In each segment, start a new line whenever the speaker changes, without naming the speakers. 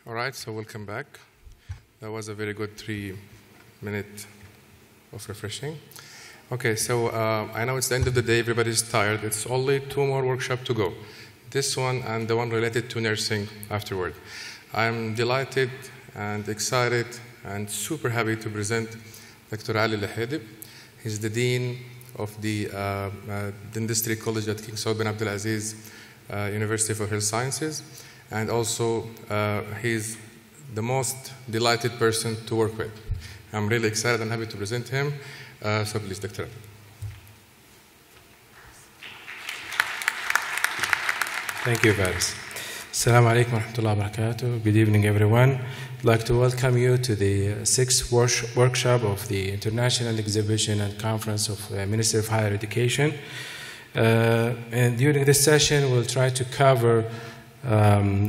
All right, so welcome back. That was a very good 3-minute of refreshing. Okay, so I know it's the end of the day, everybody's tired. It's only 2 more workshops to go. This one and the one related to nursing afterward. I'm delighted and excited and super happy to present Dr. Ali Lahedib. He's the Dean of the Dentistry College at King Saud bin Abdulaziz University for Health Sciences. And also, he's the most delighted person to work with. I'm really excited and happy to present him. So please, Dr. Ali.
Thank you, Faris. Assalamu alaikum wa rahmatullahi wa barakatuh. Good evening, everyone. I'd like to welcome you to the 6th workshop of the International Exhibition and Conference of Ministry of Higher Education. And during this session, we'll try to cover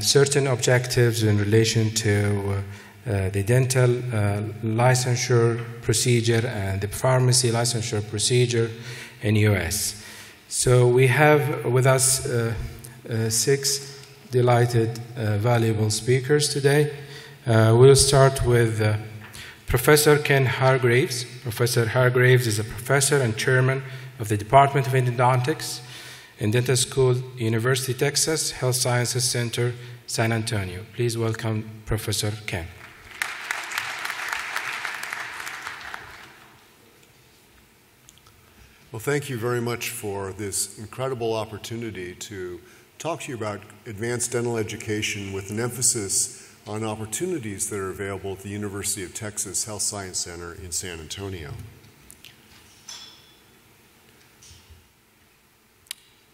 certain objectives in relation to the dental licensure procedure and the pharmacy licensure procedure in U.S. So we have with us 6 delighted, valuable speakers today. We'll start with Professor Ken Hargraves. Professor Hargraves is a professor and chairman of the Department of Endodontics in Dental School, University of Texas Health Sciences Center, San Antonio. Please welcome Professor Ken.
Well, thank you very much for this incredible opportunity to talk to you about advanced dental education with an emphasis on opportunities that are available at the University of Texas Health Science Center in San Antonio.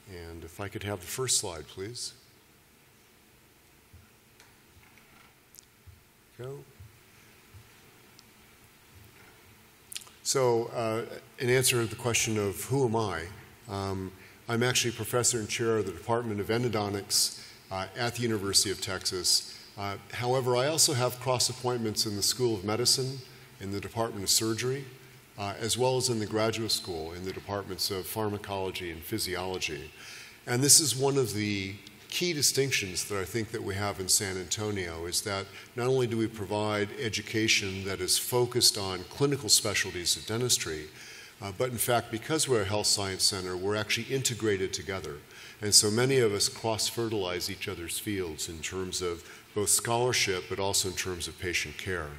And if I could have the first slide, please. Go. So, in answer to the question of who am I, I'm actually professor and chair of the Department of Endodontics at the University of Texas. However, I also have cross appointments in the School of Medicine, in the Department of Surgery, as well as in the graduate school in the departments of pharmacology and physiology. And this is one of the key distinctions that I think that we have in San Antonio, is that not only do we provide education that is focused on clinical specialties of dentistry, but in fact, because we're a health science center, we're actually integrated together. And so many of us cross-fertilize each other's fields in terms of both scholarship, but also in terms of patient care.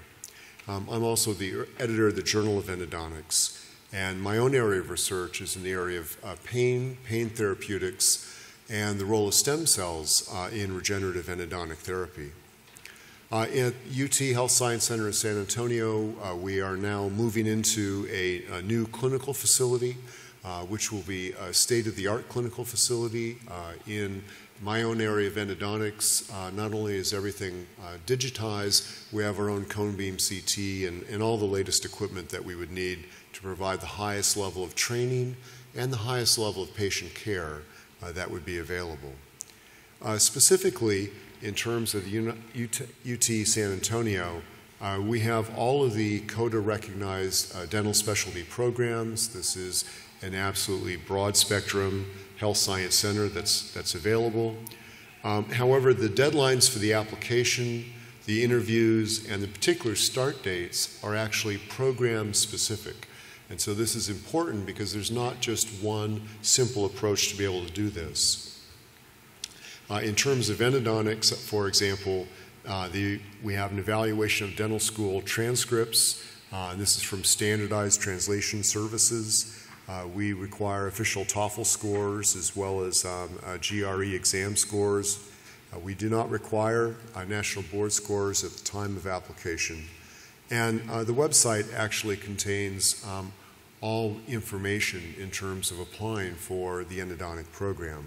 I'm also the editor of the Journal of Endodontics, and my own area of research is in the area of pain therapeutics, and the role of stem cells in regenerative endodontic therapy. At UT Health Science Center in San Antonio, we are now moving into a new clinical facility, which will be a state-of-the-art clinical facility in my own area of endodontics. Not only is everything digitized, we have our own cone beam CT and all the latest equipment that we would need to provide the highest level of training and the highest level of patient care that would be available. Specifically, in terms of UT San Antonio, we have all of the CODA-recognized dental specialty programs. This is an absolutely broad spectrum health science center that's available. However, the deadlines for the application, the interviews, and the particular start dates are actually program specific. And so this is important because there's not just one simple approach to be able to do this. In terms of endodontics, for example, we have an evaluation of dental school transcripts. And this is from standardized translation services. We require official TOEFL scores as well as GRE exam scores. We do not require national board scores at the time of application. And the website actually contains all information in terms of applying for the endodontic program.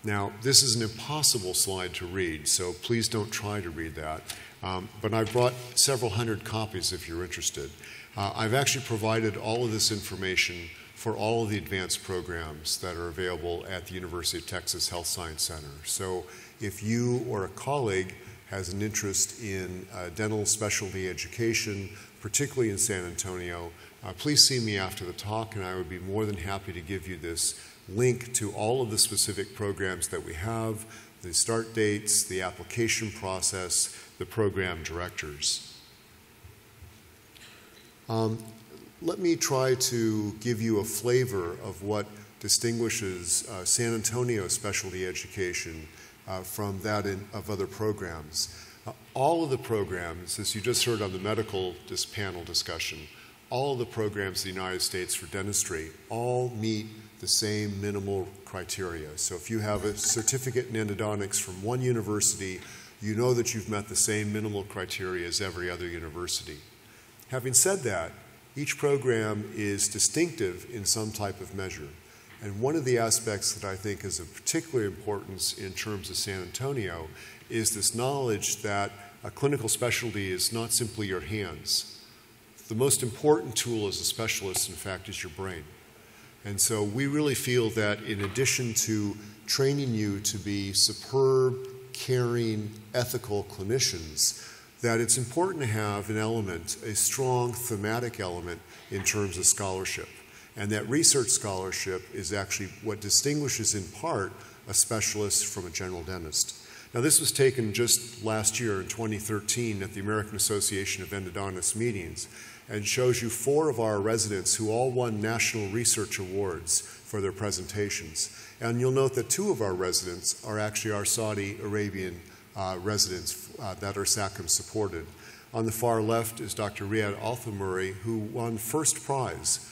Now, this is an impossible slide to read, so please don't try to read that. But I've brought several hundred copies if you're interested. I've actually provided all of this information for all of the advanced programs that are available at the University of Texas Health Science Center. So if you or a colleague has an interest in dental specialty education, particularly in San Antonio, please see me after the talk, and I would be more than happy to give you this link to all of the specific programs that we have, the start dates, the application process, the program directors. Let me try to give you a flavor of what distinguishes San Antonio specialty education from that of other programs. All of the programs, as you just heard on the medical panel discussion, all of the programs in the United States for dentistry all meet the same minimal criteria. So if you have a certificate in endodontics from one university, you know that you've met the same minimal criteria as every other university. Having said that, each program is distinctive in some type of measure. And one of the aspects that I think is of particular importance in terms of San Antonio is this knowledge that a clinical specialty is not simply your hands. The most important tool as a specialist, in fact, is your brain. And so we really feel that in addition to training you to be superb, caring, ethical clinicians, that it's important to have an element, a strong thematic element in terms of scholarship. And that research scholarship is actually what distinguishes in part a specialist from a general dentist. Now, this was taken just last year in 2013 at the American Association of Endodontists meetings, and shows you 4 of our residents who all won national research awards for their presentations. And you'll note that 2 of our residents are actually our Saudi Arabian residents that are SACM supported. On the far left is Dr. Riyad Al-Thamuri, who won first prize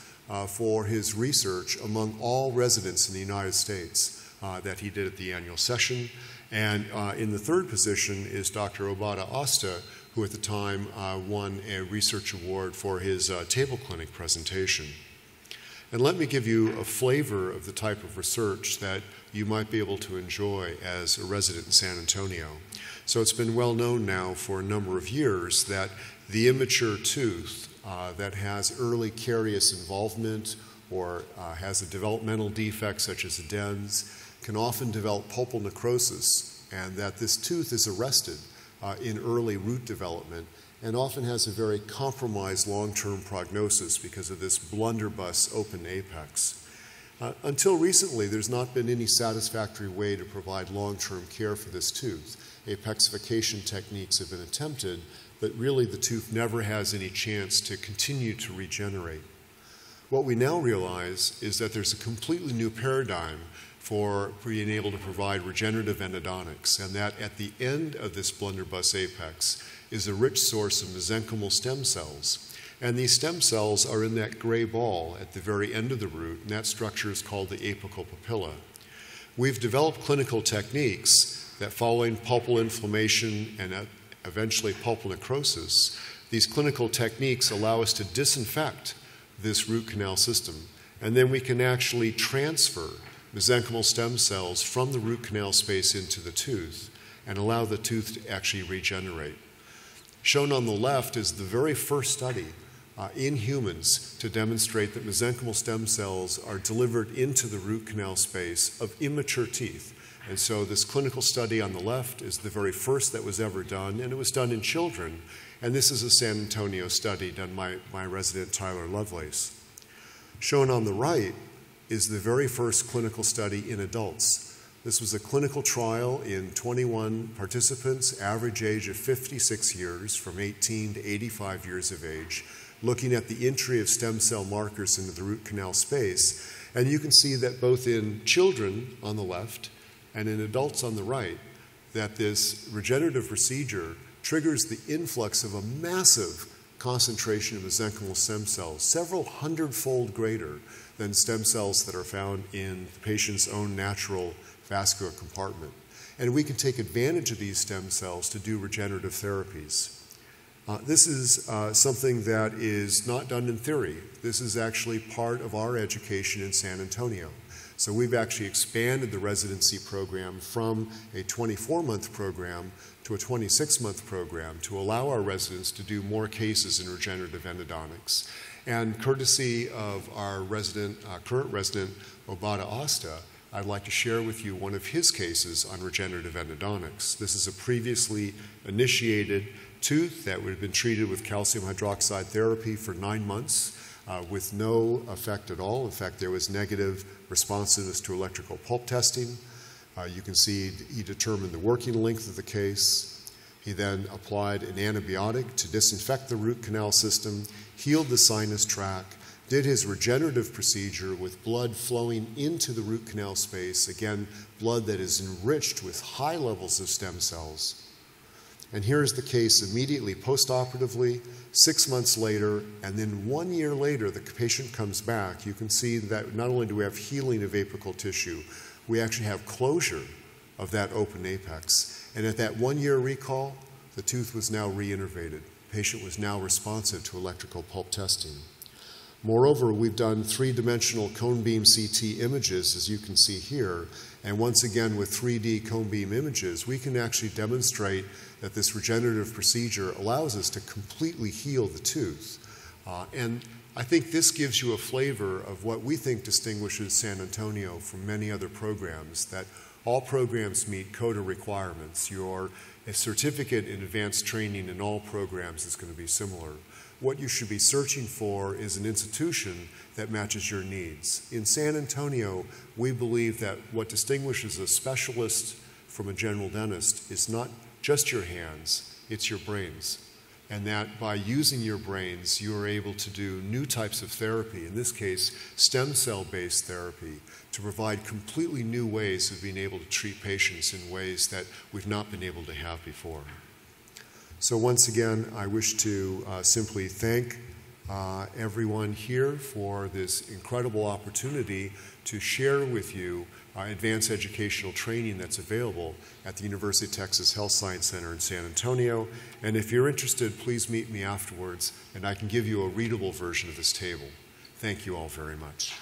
for his research among all residents in the United States that he did at the annual session. And in the third position is Dr. Obada Asta, who at the time won a research award for his table clinic presentation. And let me give you a flavor of the type of research that you might be able to enjoy as a resident in San Antonio. So it's been well known now for a number of years that the immature tooth that has early caries involvement or has a developmental defect such as a dens can often develop pulpal necrosis, and that this tooth is arrested in early root development and often has a very compromised long-term prognosis because of this blunderbuss open apex. Until recently, there's not been any satisfactory way to provide long-term care for this tooth. Apexification techniques have been attempted, but really the tooth never has any chance to continue to regenerate. What we now realize is that there's a completely new paradigm for being able to provide regenerative endodontics, and that at the end of this blunderbuss apex is a rich source of mesenchymal stem cells. And these stem cells are in that gray ball at the very end of the root, and that structure is called the apical papilla. We've developed clinical techniques that, following pulpal inflammation and eventually pulpal necrosis, these clinical techniques allow us to disinfect this root canal system, and then we can actually transfer mesenchymal stem cells from the root canal space into the tooth and allow the tooth to actually regenerate. Shown on the left is the very first study in humans to demonstrate that mesenchymal stem cells are delivered into the root canal space of immature teeth. And so this clinical study on the left is the very first that was ever done, and it was done in children. And this is a San Antonio study done by my resident Tyler Lovelace. Shown on the right is the very first clinical study in adults. This was a clinical trial in 21 participants, average age of 56 years, from 18 to 85 years of age, looking at the entry of stem cell markers into the root canal space. And you can see that both in children on the left and in adults on the right, that this regenerative procedure triggers the influx of a massive concentration of mesenchymal stem cells, several hundredfold greater than stem cells that are found in the patient's own natural vascular compartment. And we can take advantage of these stem cells to do regenerative therapies. This is something that is not done in theory. This is actually part of our education in San Antonio. So we've actually expanded the residency program from a 24-month program to a 26-month program to allow our residents to do more cases in regenerative endodontics. And courtesy of our current resident, Obada Asta, I'd like to share with you one of his cases on regenerative endodontics. This is a previously initiated tooth that would have been treated with calcium hydroxide therapy for 9 months with no effect at all. In fact, there was negative responsiveness to electrical pulp testing. You can see he determined the working length of the case. He then applied an antibiotic to disinfect the root canal system, healed the sinus tract, did his regenerative procedure with blood flowing into the root canal space, again, blood that is enriched with high levels of stem cells. And here's the case immediately post-operatively, 6 months later, and then 1 year later, the patient comes back. You can see that not only do we have healing of apical tissue, we actually have closure of that open apex. And at that 1 year recall, the tooth was now reinnervated. The patient was now responsive to electrical pulp testing. Moreover, we've done three-dimensional cone beam CT images, as you can see here, and once again with 3D cone beam images, we can actually demonstrate that this regenerative procedure allows us to completely heal the tooth. And I think this gives you a flavor of what we think distinguishes San Antonio from many other programs, that all programs meet CODA requirements. Your certificate in advanced training in all programs is going to be similar. What you should be searching for is an institution that matches your needs. In San Antonio, we believe that what distinguishes a specialist from a general dentist is not just your hands, it's your brains. And that by using your brains, you are able to do new types of therapy, in this case, stem cell-based therapy, to provide completely new ways of being able to treat patients in ways that we've not been able to have before. So once again, I wish to simply thank everyone here for this incredible opportunity to share with you advanced educational training that's available at the University of Texas Health Science Center in San Antonio. And if you're interested, please meet me afterwards, and I can give you a readable version of this table. Thank you all very much.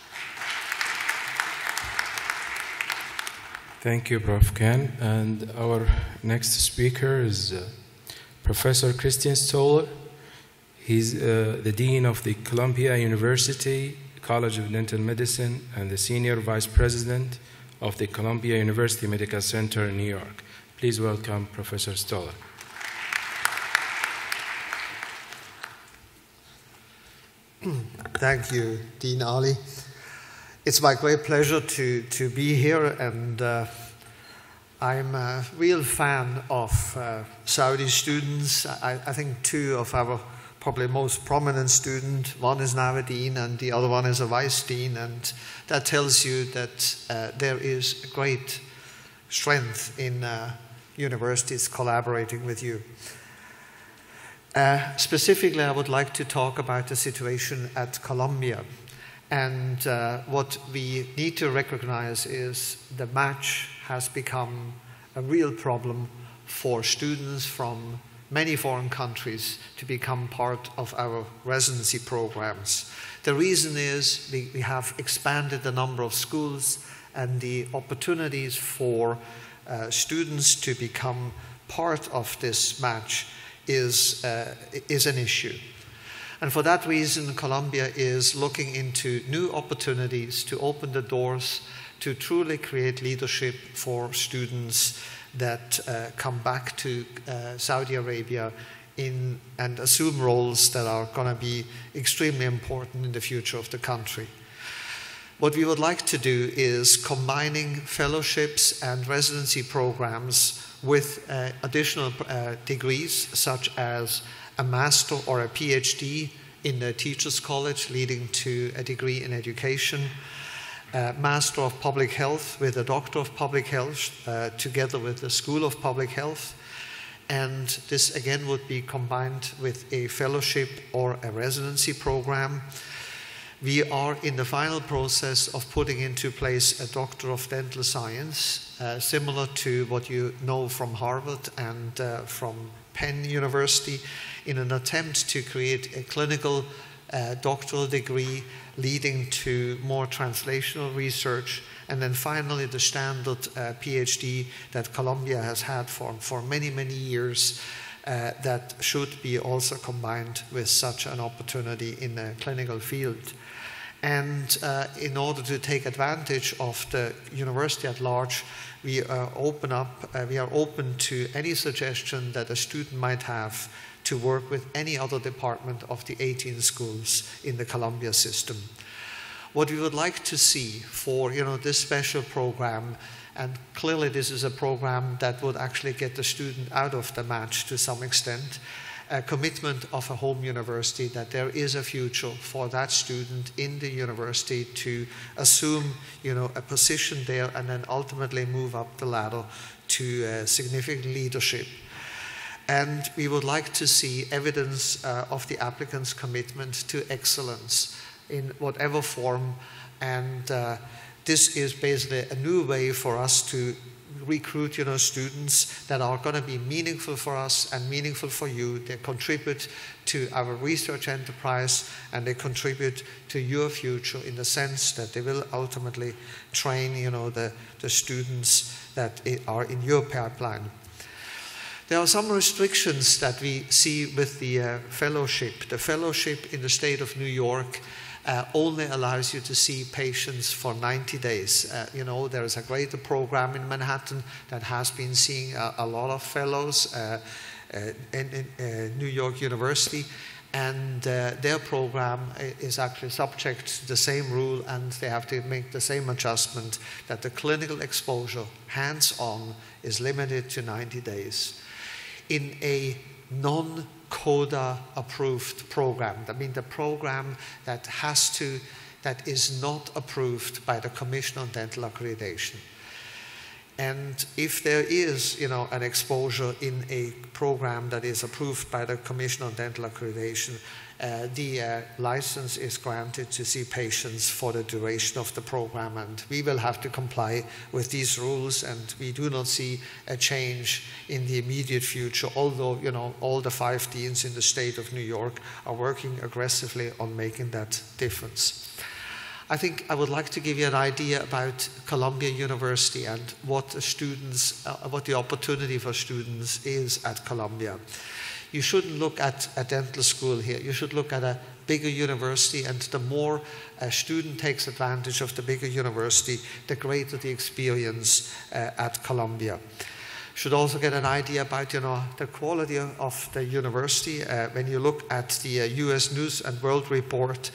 Thank you, Prof. Ken. And our next speaker is Professor Christian Stoller. He's the Dean of the Columbia University College of Dental Medicine and the Senior Vice President of the Columbia University Medical Center in New York. Please welcome Professor Stoller.
Thank you, Dean Ali. It's my great pleasure to be here, and I'm a real fan of Saudi students. I think two of our probably most prominent students, one is now a dean and the other one is a vice dean, and that tells you that there is great strength in universities collaborating with you. Specifically, I would like to talk about the situation at Columbia. And what we need to recognize is the match has become a real problem for students from many foreign countries to become part of our residency programs. The reason is we have expanded the number of schools, and the opportunities for students to become part of this match is an issue. And for that reason, Columbia is looking into new opportunities to open the doors to truly create leadership for students that come back to Saudi Arabia and assume roles that are going to be extremely important in the future of the country. What we would like to do is combining fellowships and residency programs with additional degrees, such as a master or a PhD in the Teachers College, leading to a degree in education, Master of Public Health with a Doctor of Public Health, together with the School of Public Health. And this again would be combined with a fellowship or a residency program. We are in the final process of putting into place a Doctor of Dental Science, similar to what you know from Harvard and from Penn University, in an attempt to create a clinical doctoral degree leading to more translational research, and then finally the standard PhD that Columbia has had for many, many years that should be also combined with such an opportunity in the clinical field. And in order to take advantage of the university at large, we are open to any suggestion that a student might have to work with any other department of the 18 schools in the Columbia system. What we would like to see for this special program And clearly this is a program that would actually get the student out of the match to some extent. A commitment of a home university that there is a future for that student in the university to assume, a position there and then ultimately move up the ladder to significant leadership. And we would like to see evidence of the applicant's commitment to excellence in whatever form. And this is basically a new way for us to recruit, students that are going to be meaningful for us and meaningful for you. They contribute to our research enterprise and they contribute to your future in the sense that they will ultimately train, the students that are in your pipeline. There are some restrictions that we see with the fellowship. The fellowship in the state of New York only allows you to see patients for 90 days. There is a greater program in Manhattan that has been seeing a lot of fellows in New York University, and their program is actually subject to the same rule, and they have to make the same adjustment that the clinical exposure, hands-on, is limited to 90 days. In a non-CODA approved program, I mean the program that is not approved by the Commission on Dental Accreditation. And if there is, an exposure in a program that is approved by the Commission on Dental Accreditation, the license is granted to see patients for the duration of the program, and we will have to comply with these rules, and we do not see a change in the immediate future, although, all the 5 deans in the state of New York are working aggressively on making that difference. I think I would like to give you an idea about Columbia University and what the opportunity for students is at Columbia. You shouldn't look at a dental school here. You should look at a bigger university, and the more a student takes advantage of the bigger university, the greater the experience at Columbia. Should also get an idea about, the quality of the university. When you look at the U.S. News and World Report,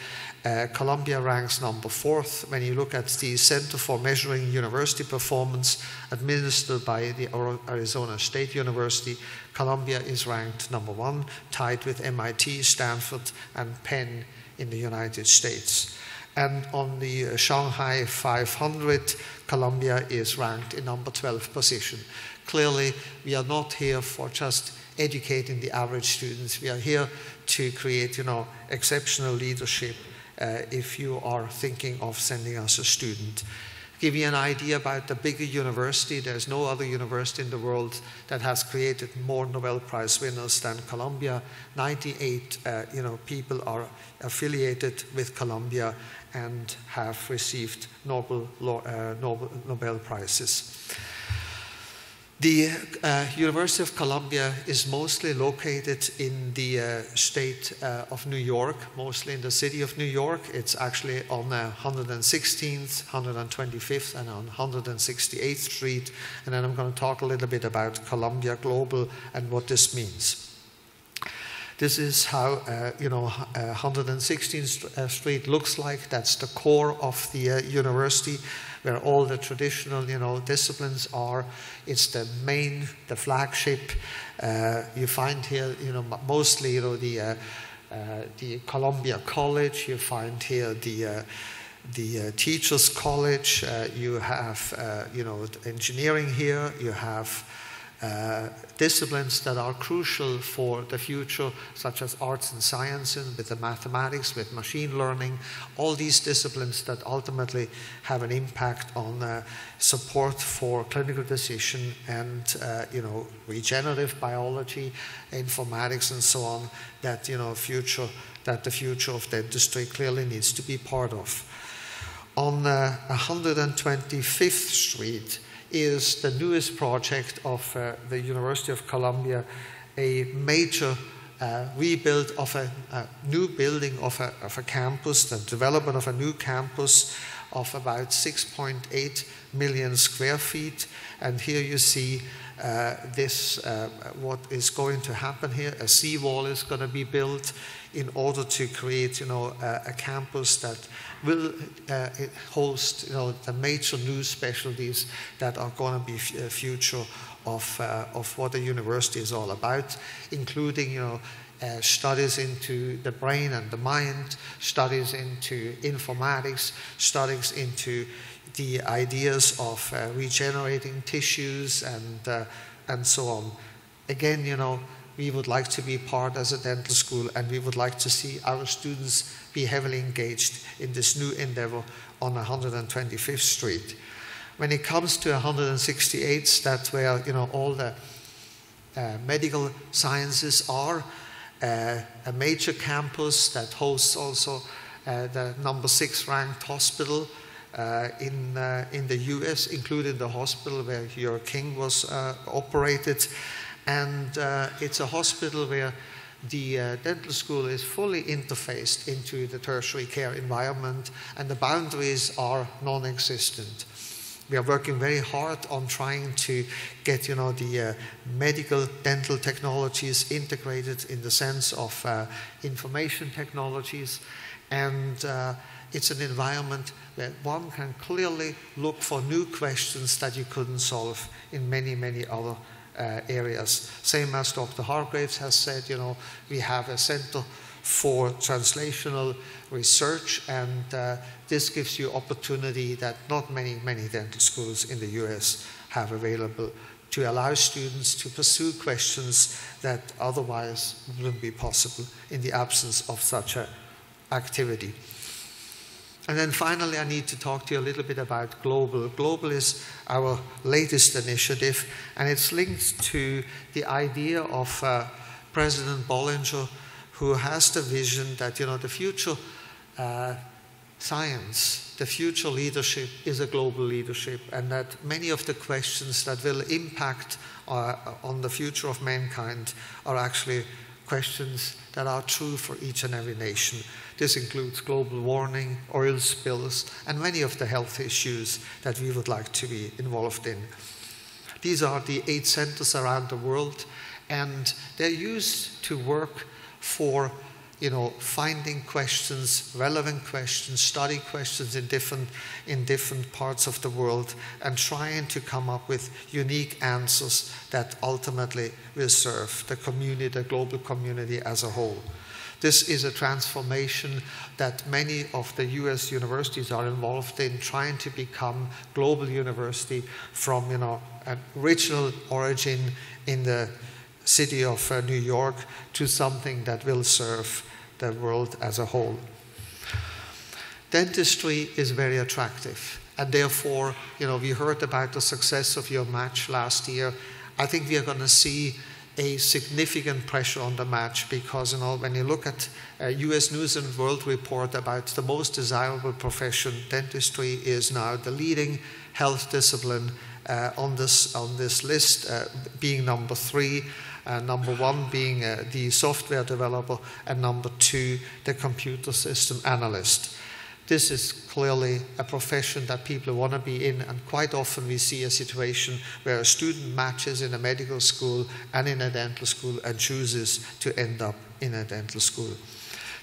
Columbia ranks number 4th. When you look at the Center for Measuring University Performance administered by the Arizona State University, Columbia is ranked number 1, tied with MIT, Stanford, and Penn in the United States. And on the Shanghai 500, Columbia is ranked in number 12 position. Clearly, we are not here for just educating the average students. We are here to create, exceptional leadership if you are thinking of sending us a student. Give you an idea about the bigger university. There's no other university in the world that has created more Nobel Prize winners than Columbia. 98 people are affiliated with Columbia and have received Nobel Prizes. The University of Columbia is mostly located in the state of New York, mostly in the city of New York. It's actually on 116th, 125th, and on 168th Street. And then I'm going to talk a little bit about Columbia Global and what this means. This is how 116th Street looks like. That's the core of the university, where all the traditional, disciplines are. It's the flagship. You find here, mostly, the Columbia College. You find here the Teachers College. You have, engineering here. You have disciplines that are crucial for the future, such as arts and sciences, with the mathematics, with machine learning, all these disciplines that ultimately have an impact on support for clinical decision and, regenerative biology, informatics, and so on, that, the future of dentistry clearly needs to be part of. On 125th Street, is the newest project of the University of Columbia, a major rebuild of a new building of a campus, the development of a new campus of about 6.8 million square feet. And here you see what is going to happen here. A seawall is going to be built in order to create, a campus that will host, the major new specialties that are going to be future of what a university is all about, including, studies into the brain and the mind, studies into informatics, studies into the ideas of regenerating tissues and so on. Again, we would like to be part as a dental school, and we would like to see our students be heavily engaged in this new endeavor on 125th Street. When it comes to 168th, that's where all the medical sciences are. A major campus that hosts also the number 6 ranked hospital in the US, including the hospital where your king was operated. And it's a hospital where the dental school is fully interfaced into the tertiary care environment, and the boundaries are non-existent. We are working very hard on trying to get, the medical dental technologies integrated in the sense of information technologies, and it's an environment where one can clearly look for new questions that you couldn't solve in many, many other areas. Same as Dr. Hargraves has said, we have a center for translational research, and this gives you opportunity that not many dental schools in the US have available to allow students to pursue questions that otherwise wouldn't be possible in the absence of such an activity. And then finally, I need to talk to you a little bit about Global. Global is our latest initiative, and it's linked to the idea of President Bollinger, who has the vision that, the future science, the future leadership is a global leadership, and that many of the questions that will impact on the future of mankind are actually questions that are true for each and every nation. This includes global warming, oil spills, and many of the health issues that we would like to be involved in. These are the 8 centers around the world, and they're used to work for, finding questions, relevant questions, study questions in different parts of the world, and trying to come up with unique answers that ultimately will serve the community, the global community as a whole. This is a transformation that many of the US universities are involved in, trying to become global university from, an original origin in the city of New York to something that will serve the world as a whole. Dentistry is very attractive, and therefore, we heard about the success of your match last year. I think we are going to see a significant pressure on the match because, when you look at US News and World Report about the most desirable profession, dentistry is now the leading health discipline on this list, being number 3. Number 1 being the software developer, and number 2, the computer system analyst. This is clearly a profession that people want to be in, and quite often we see a situation where a student matches in a medical school and in a dental school and chooses to end up in a dental school.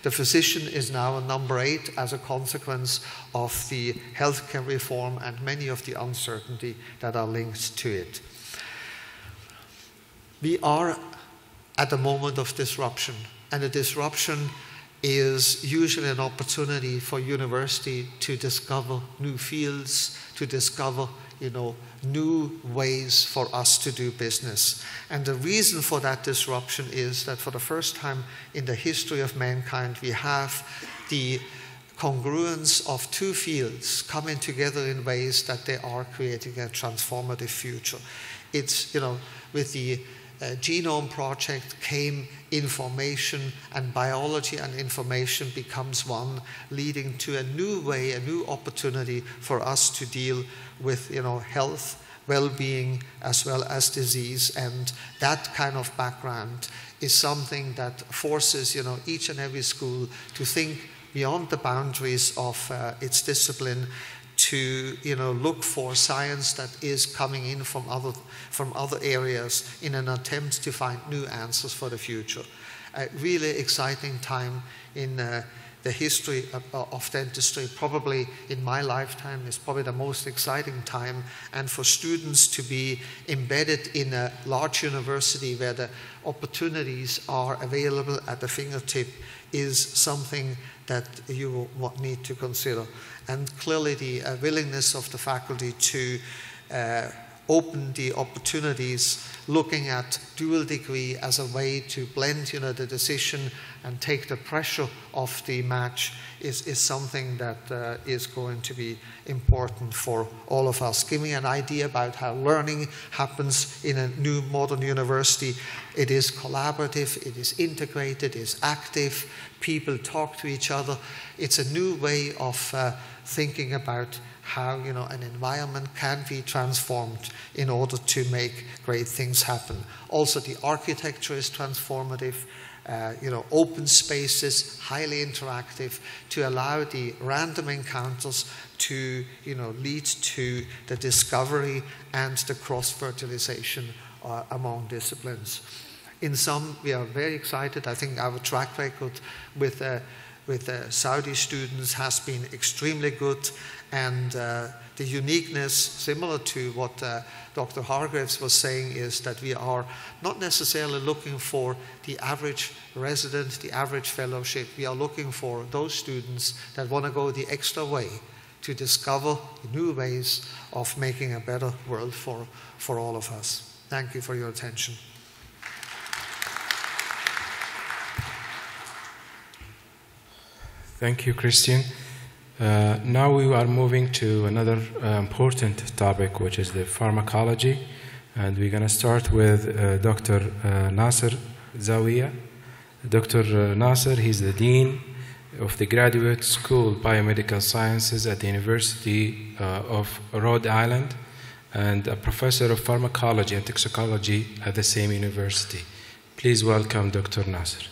The physician is now number 8 as a consequence of the healthcare reform and many of the uncertainty that are linked to it. We are at a moment of disruption, and the disruption is usually an opportunity for university to discover new fields, to discover, new ways for us to do business. And the reason for that disruption is that for the first time in the history of mankind, we have the congruence of 2 fields coming together in ways that they are creating a transformative future. It's, with the Genome Project came information, and biology and information becomes one, leading to a new way, a new opportunity for us to deal with, health, well-being, as well as disease. And that kind of background is something that forces, each and every school to think beyond the boundaries of its discipline, to look for science that is coming in from other areas in an attempt to find new answers for the future. A really exciting time in the history of dentistry. Probably in my lifetime is probably the most exciting time, and for students to be embedded in a large university where the opportunities are available at the fingertip is something that you will need to consider. And clearly the willingness of the faculty to open the opportunities, looking at dual degree as a way to blend the decision and take the pressure off the match is something that is going to be important for all of us. Giving an idea about how learning happens in a new modern university. It is collaborative, it is integrated, it is active, people talk to each other. It's a new way of thinking about how an environment can be transformed in order to make great things happen. Also, the architecture is transformative. Open spaces, highly interactive, to allow the random encounters to lead to the discovery and the cross-fertilization among disciplines. In sum, we are very excited. I think our track record with Saudi students has been extremely good, and the uniqueness, similar to what Dr. Hargreaves was saying, is that we are not necessarily looking for the average resident, the average fellowship. We are looking for those students that want to go the extra way to discover new ways of making a better world for all of us. Thank you for your attention.
Thank you, Christian. Now we are moving to another important topic, which is the pharmacology. And we're going to start with Dr. Nasser Zawiya. Dr. Nasser, he's the Dean of the Graduate School of Biomedical Sciences at the University of Rhode Island and a professor of pharmacology and toxicology at the same university. Please welcome Dr. Nasser.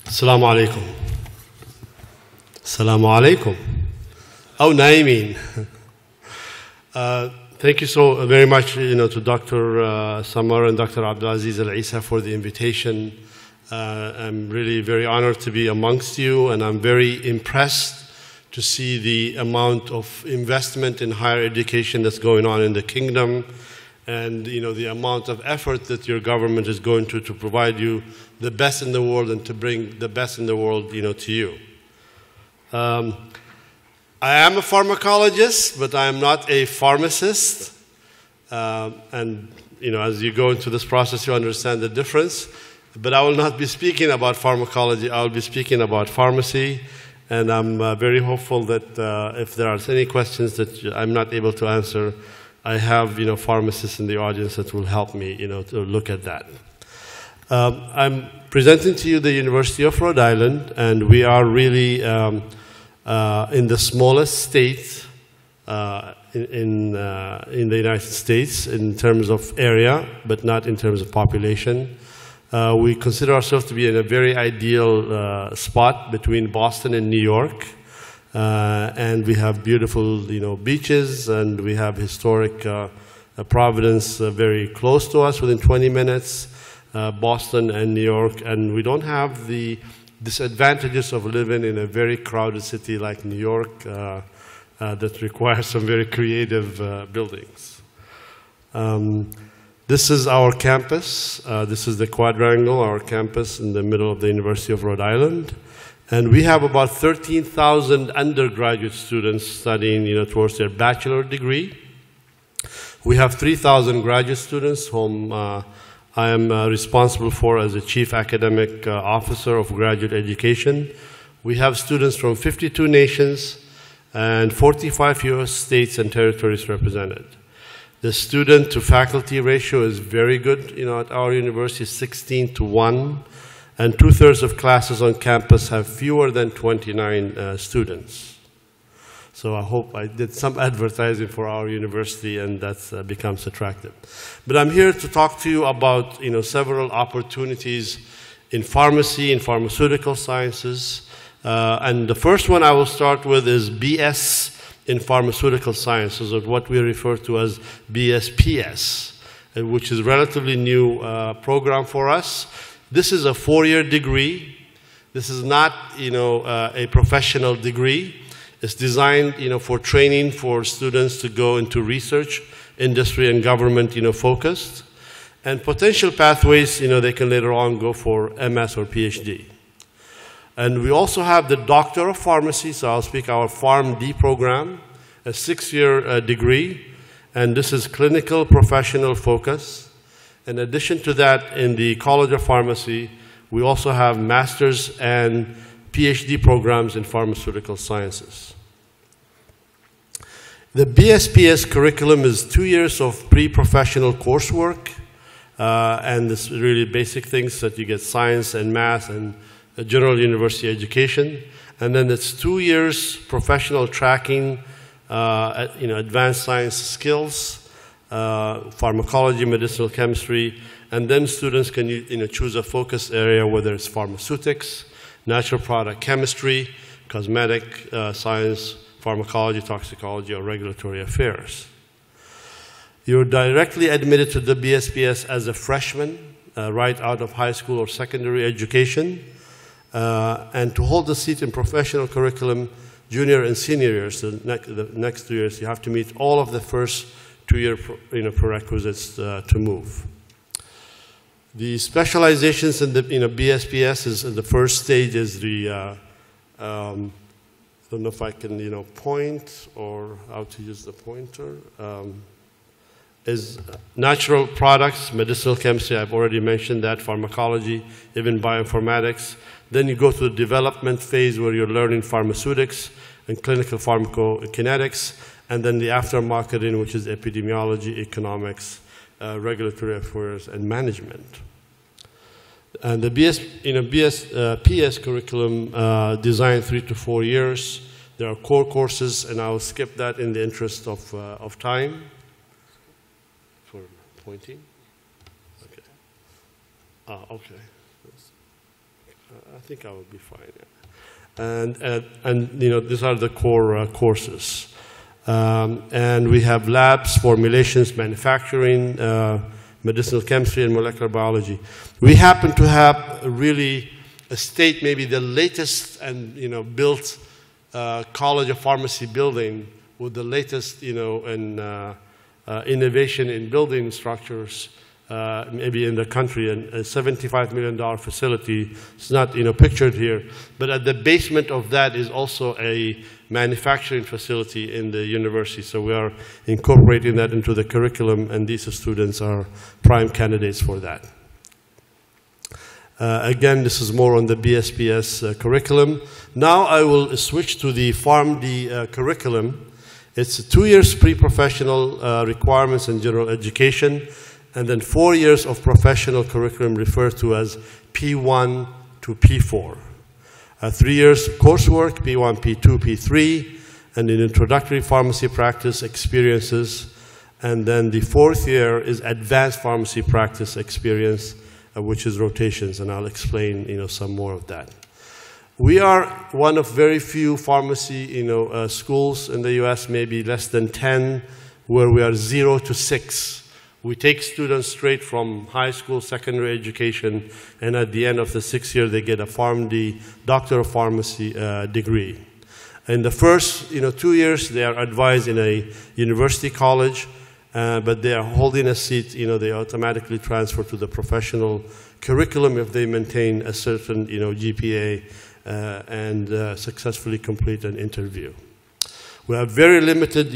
السلام عليكم. السلام عليكم. أو نايمين. Thank you so very much, to Dr. Samar and Dr. Abdulaziz Al-Isa for the invitation. I'm really very honored to be amongst you, and I'm very impressed to see the amount of investment in higher education that's going on in the kingdom, and the amount of effort that your government is going to provide you the best in the world and to bring the best in the world to you. I am a pharmacologist, but I am not a pharmacist. And as you go into this process, you understand the difference. But I will not be speaking about pharmacology. I will be speaking about pharmacy. And I'm very hopeful that if there are any questions that I'm not able to answer, I have pharmacists in the audience that will help me to look at that. I'm presenting to you the University of Rhode Island, and we are really in the smallest state in the United States in terms of area, but not in terms of population. We consider ourselves to be in a very ideal spot between Boston and New York. And we have beautiful, beaches, and we have historic Providence very close to us, within 20 minutes, Boston and New York. And we don't have the disadvantages of living in a very crowded city like New York that requires some very creative buildings. This is our campus. This is the quadrangle, our campus in the middle of the University of Rhode Island. And we have about 13,000 undergraduate students studying, towards their bachelor degree. We have 3,000 graduate students whom I am responsible for as the Chief Academic Officer of Graduate Education. We have students from 52 nations and 45 U.S. states and territories represented. The student to faculty ratio is very good. At our university, 16:1, and 2/3 of classes on campus have fewer than 29 students. So I hope I did some advertising for our university, and that becomes attractive. But I'm here to talk to you about several opportunities in pharmacy, in pharmaceutical sciences. And the first one I will start with is BS in pharmaceutical sciences, or what we refer to as BSPS, which is a relatively new program for us. This is a 4-year degree. This is not a professional degree. It's designed for training for students to go into research, industry, and government focused. And potential pathways, they can later on go for MS or PhD. And we also have the Doctor of Pharmacy, so I'll speak our PharmD program, a 6-year degree, and this is clinical professional focus. In addition to that, in the College of Pharmacy, we also have master's and PhD programs in pharmaceutical sciences. The BSPS curriculum is 2 years of pre-professional coursework, and it's really basic things that you get science and math and general university education. And then it's 2 years professional tracking, advanced science skills, pharmacology, medicinal chemistry, and then students can choose a focus area, whether it's pharmaceutics, natural product chemistry, cosmetic science, pharmacology, toxicology, or regulatory affairs. You're directly admitted to the BSPS as a freshman, right out of high school or secondary education. And to hold a seat in professional curriculum, junior and senior years, the next 2 years, you have to meet all of the first 2-year prerequisites to move. The specializations in the BSPS is the first stage is the I don't know if I can point or how to use the pointer. Is natural products, medicinal chemistry, I've already mentioned that, pharmacology, even bioinformatics. Then you go to the development phase where you're learning pharmaceutics and clinical pharmacokinetics, and then the aftermarketing, which is epidemiology, economics, regulatory affairs, and management. And the PS curriculum designed 3 to 4 years. There are core courses, and I'll skip that in the interest of time. For pointing? Okay. Okay. I think I will be fine. Yeah. And these are the core courses. And we have labs, formulations, manufacturing, medicinal chemistry, and molecular biology. We happen to have really a state, maybe the latest and built College of Pharmacy building with the latest innovation in building structures, maybe in the country, and a $75 million facility. It's not pictured here, but at the basement of that is also a manufacturing facility in the university. So we are incorporating that into the curriculum, and these students are prime candidates for that. Again, this is more on the BSPS curriculum. Now I will switch to the PharmD curriculum. It's 2 years pre-professional requirements in general education, and then 4 years of professional curriculum referred to as P1 to P4. 3 years coursework, P1, P2, P3, and an introductory pharmacy practice experiences. And then the 4th year is advanced pharmacy practice experience, which is rotations, and I'll explain some more of that. We are one of very few pharmacy schools in the US, maybe less than 10, where we are 0 to 6. We take students straight from high school, secondary education, and at the end of the 6th year, they get a PharmD, Doctor of Pharmacy degree. In the first 2 years, they are advised in a university college, but they are holding a seat. They automatically transfer to the professional curriculum if they maintain a certain GPA and successfully complete an interview. We have very limited,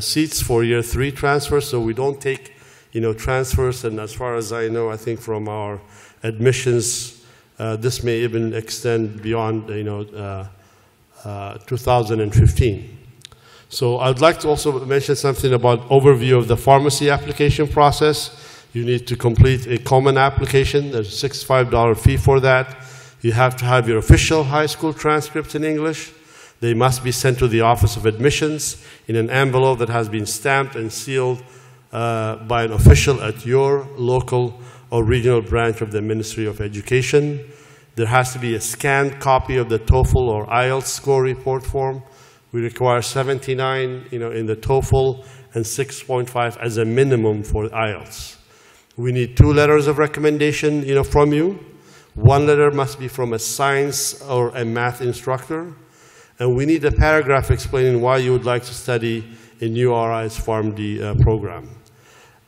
seats for year 3 transfers, so we don't take, transfers. And as far as I know, I think from our admissions, this may even extend beyond, 2015. So I'd like to also mention something about overview of the pharmacy application process. You need to complete a common application. There's a $65 fee for that. You have to have your official high school transcripts in English. They must be sent to the Office of Admissions in an envelope that has been stamped and sealed by an official at your local or regional branch of the Ministry of Education. There has to be a scanned copy of the TOEFL or IELTS score report form. We require 79, in the TOEFL and 6.5 as a minimum for IELTS. We need 2 letters of recommendation, from you. 1 letter must be from a science or a math instructor. And we need a paragraph explaining why you would like to study in URI's PharmD program.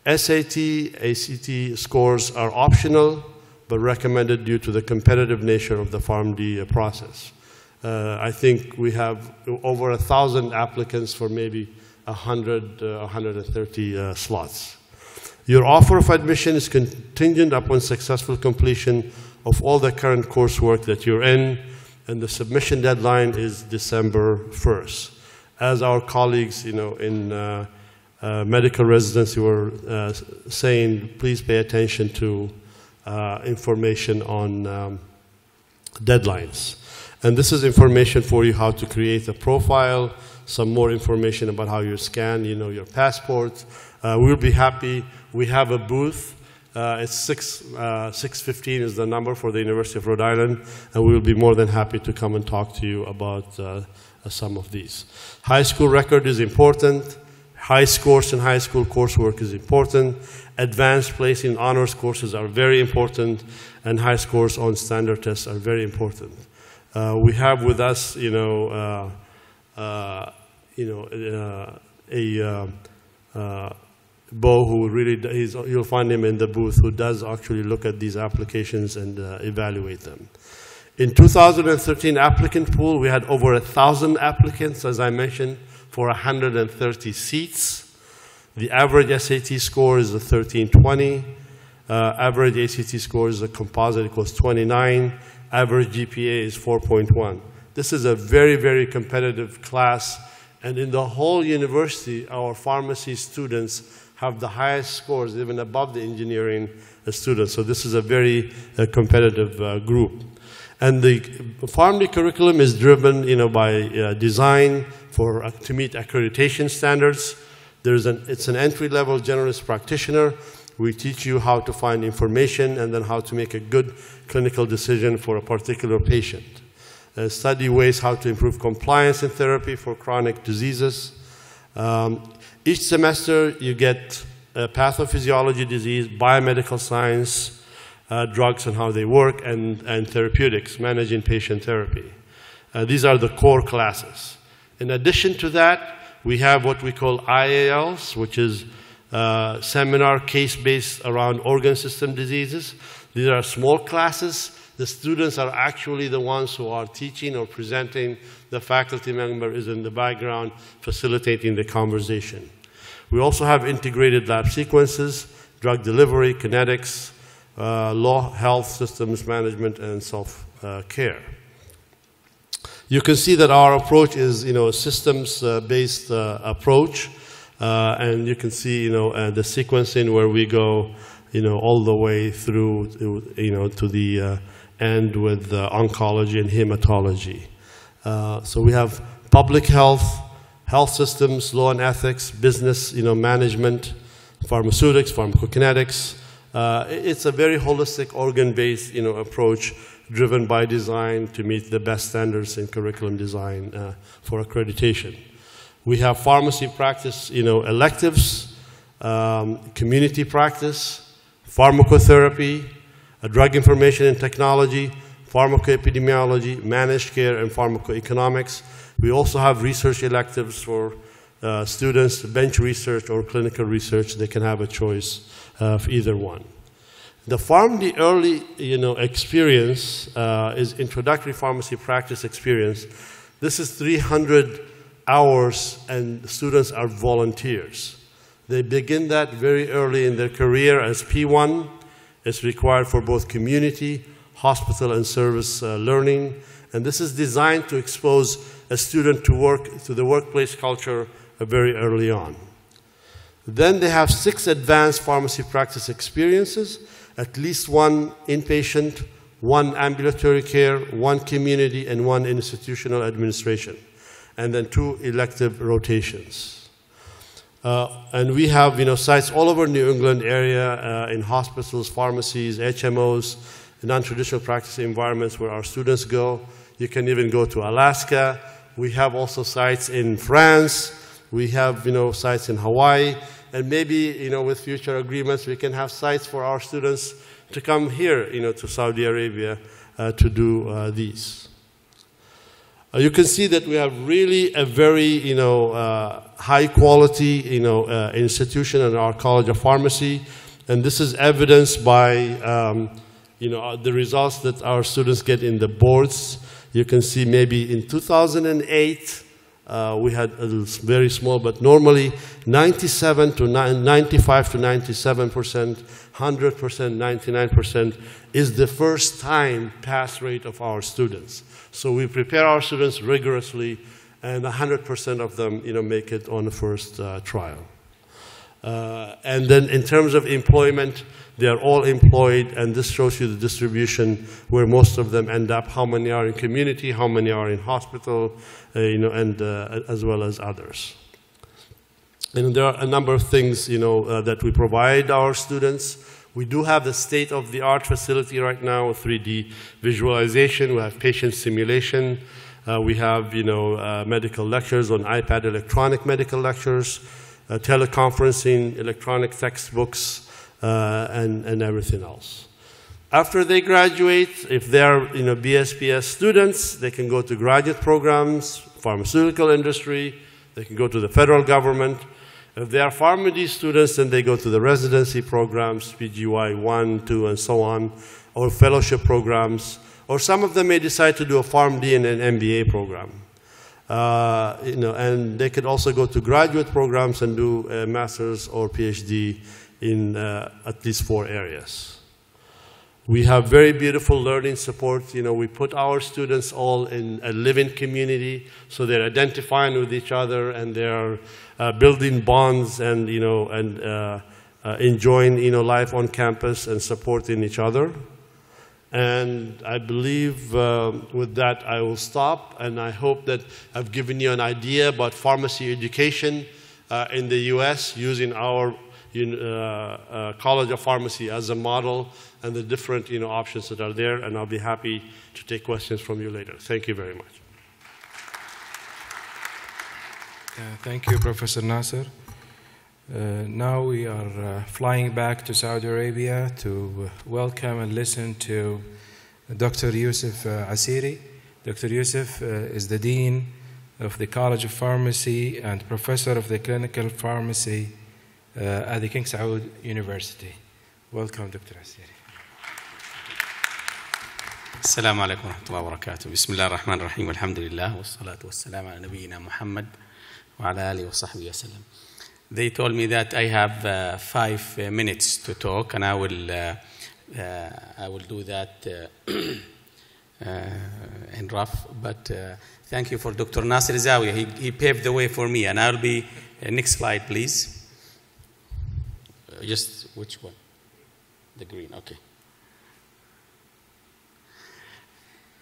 SAT, ACT scores are optional, but recommended due to the competitive nature of the PharmD process. I think we have over 1,000 applicants for maybe 100, 130 slots. Your offer of admission is contingent upon successful completion of all the current coursework that you're in, and the submission deadline is December 1st. As our colleagues, in medical residency were saying, please pay attention to information on deadlines. And this is information for you how to create a profile, some more information about how you scan, your passport. We'll be happy. We have a booth. It's 615 is the number for the University of Rhode Island, and we will be more than happy to come and talk to you about some of these. High school record is important. High scores in high school coursework is important. Advanced placing honors courses are very important, and high scores on standard tests are very important. We have with us, Bo, who really, you'll find him in the booth, who does actually look at these applications and evaluate them. In 2013 applicant pool, we had over 1,000 applicants, as I mentioned, for 130 seats. The average SAT score is a 1320. Average ACT score is a composite equals 29. Average GPA is 4.1. This is a very, very competitive class. And in the whole university, our pharmacy students have the highest scores, even above the engineering students. So this is a very competitive group. And the PharmD curriculum is driven, by design to meet accreditation standards. It's an entry-level generalist practitioner. We teach you how to find information and then how to make a good clinical decision for a particular patient. Study ways how to improve compliance in therapy for chronic diseases. Each semester, you get pathophysiology disease, biomedical science, drugs and how they work, and therapeutics, managing patient therapy. These are the core classes. In addition to that, we have what we call IALs, which is seminar case-based around organ system diseases. These are small classes. The students are actually the ones who are teaching or presenting. The faculty member is in the background facilitating the conversation. We also have integrated lab sequences, drug delivery, kinetics, law, health systems management, and self-care. You can see that our approach is, a systems-based approach, and you can see, the sequencing where we go, all the way through, to the end with oncology and hematology. So we have public health, health systems, law and ethics, business, management, pharmaceutics, pharmacokinetics. It's a very holistic, organ-based, approach driven by design to meet the best standards in curriculum design for accreditation. We have pharmacy practice, electives, community practice, pharmacotherapy, drug information and technology, pharmacoepidemiology, managed care, and pharmacoeconomics. We also have research electives for students, bench research or clinical research. They can have a choice of either one. The PharmD early, experience is introductory pharmacy practice experience. This is 300 hours, and students are volunteers. They begin that very early in their career as P1. It's required for both community, hospital, and service learning. And this is designed to expose a student to the workplace culture very early on. Then they have 6 advanced pharmacy practice experiences, at least 1 inpatient, 1 ambulatory care, 1 community, and 1 institutional administration, and then 2 elective rotations. And we have sites all over New England area in hospitals, pharmacies, HMOs, non-traditional practice environments where our students go. You can even go to Alaska. We have also sites in France. We have sites in Hawaii. And maybe with future agreements, we can have sites for our students to come here to Saudi Arabia to do these. You can see that we have really a very high quality institution in our College of Pharmacy, and this is evidenced by the results that our students get in the boards. You can see maybe in 2008 we had a very small, but normally 95 to 97%, 100%, 99% is the first time pass rate of our students. So we prepare our students rigorously, and 100% of them make it on the first trial. And then in terms of employment, they are all employed, and this shows you the distribution where most of them end up, how many are in community, how many are in hospital, and as well as others. And there are a number of things that we provide our students. We do have the state-of-the-art facility right now, 3D visualization. We have patient simulation. We have medical lectures on iPad, electronic medical lectures, teleconferencing, electronic textbooks, and everything else. After they graduate, if they are BSPS students, they can go to graduate programs, pharmaceutical industry, they can go to the federal government. If they are PharmD students, then they go to the residency programs, PGY 1, 2, and so on, or fellowship programs, or some of them may decide to do a PharmD and an MBA program. And they could also go to graduate programs and do a master's or PhD in at least 4 areas. We have very beautiful learning support. We put our students all in a living community, so they're identifying with each other and they're building bonds and enjoying life on campus and supporting each other. And I believe with that I will stop, and I hope that I've given you an idea about pharmacy education in the US using our College of Pharmacy as a model and the different options that are there, and I'll be happy to take questions from you later. Thank you very much.
Thank you, Professor Nasser. Now we are flying back to Saudi Arabia to welcome and listen to Dr. Yusuf Asiri. Dr. Yusuf is the Dean of the College of Pharmacy and Professor of the Clinical Pharmacy at the King Saud University. Welcome, Dr. Asiri.
السلام عليكم ورحمة الله وبركاته. بسم الله الرحمن الرحيم والحمد لله والصلاة والسلام على نبينا محمد وعلى آله وصحبه وسلم. They told me that I have 5 minutes to talk, and I will do that in rough. But thank you for Dr. Nasser Zawiya. He paved the way for me, and I'll be next slide, please. Just which one? The green. Okay.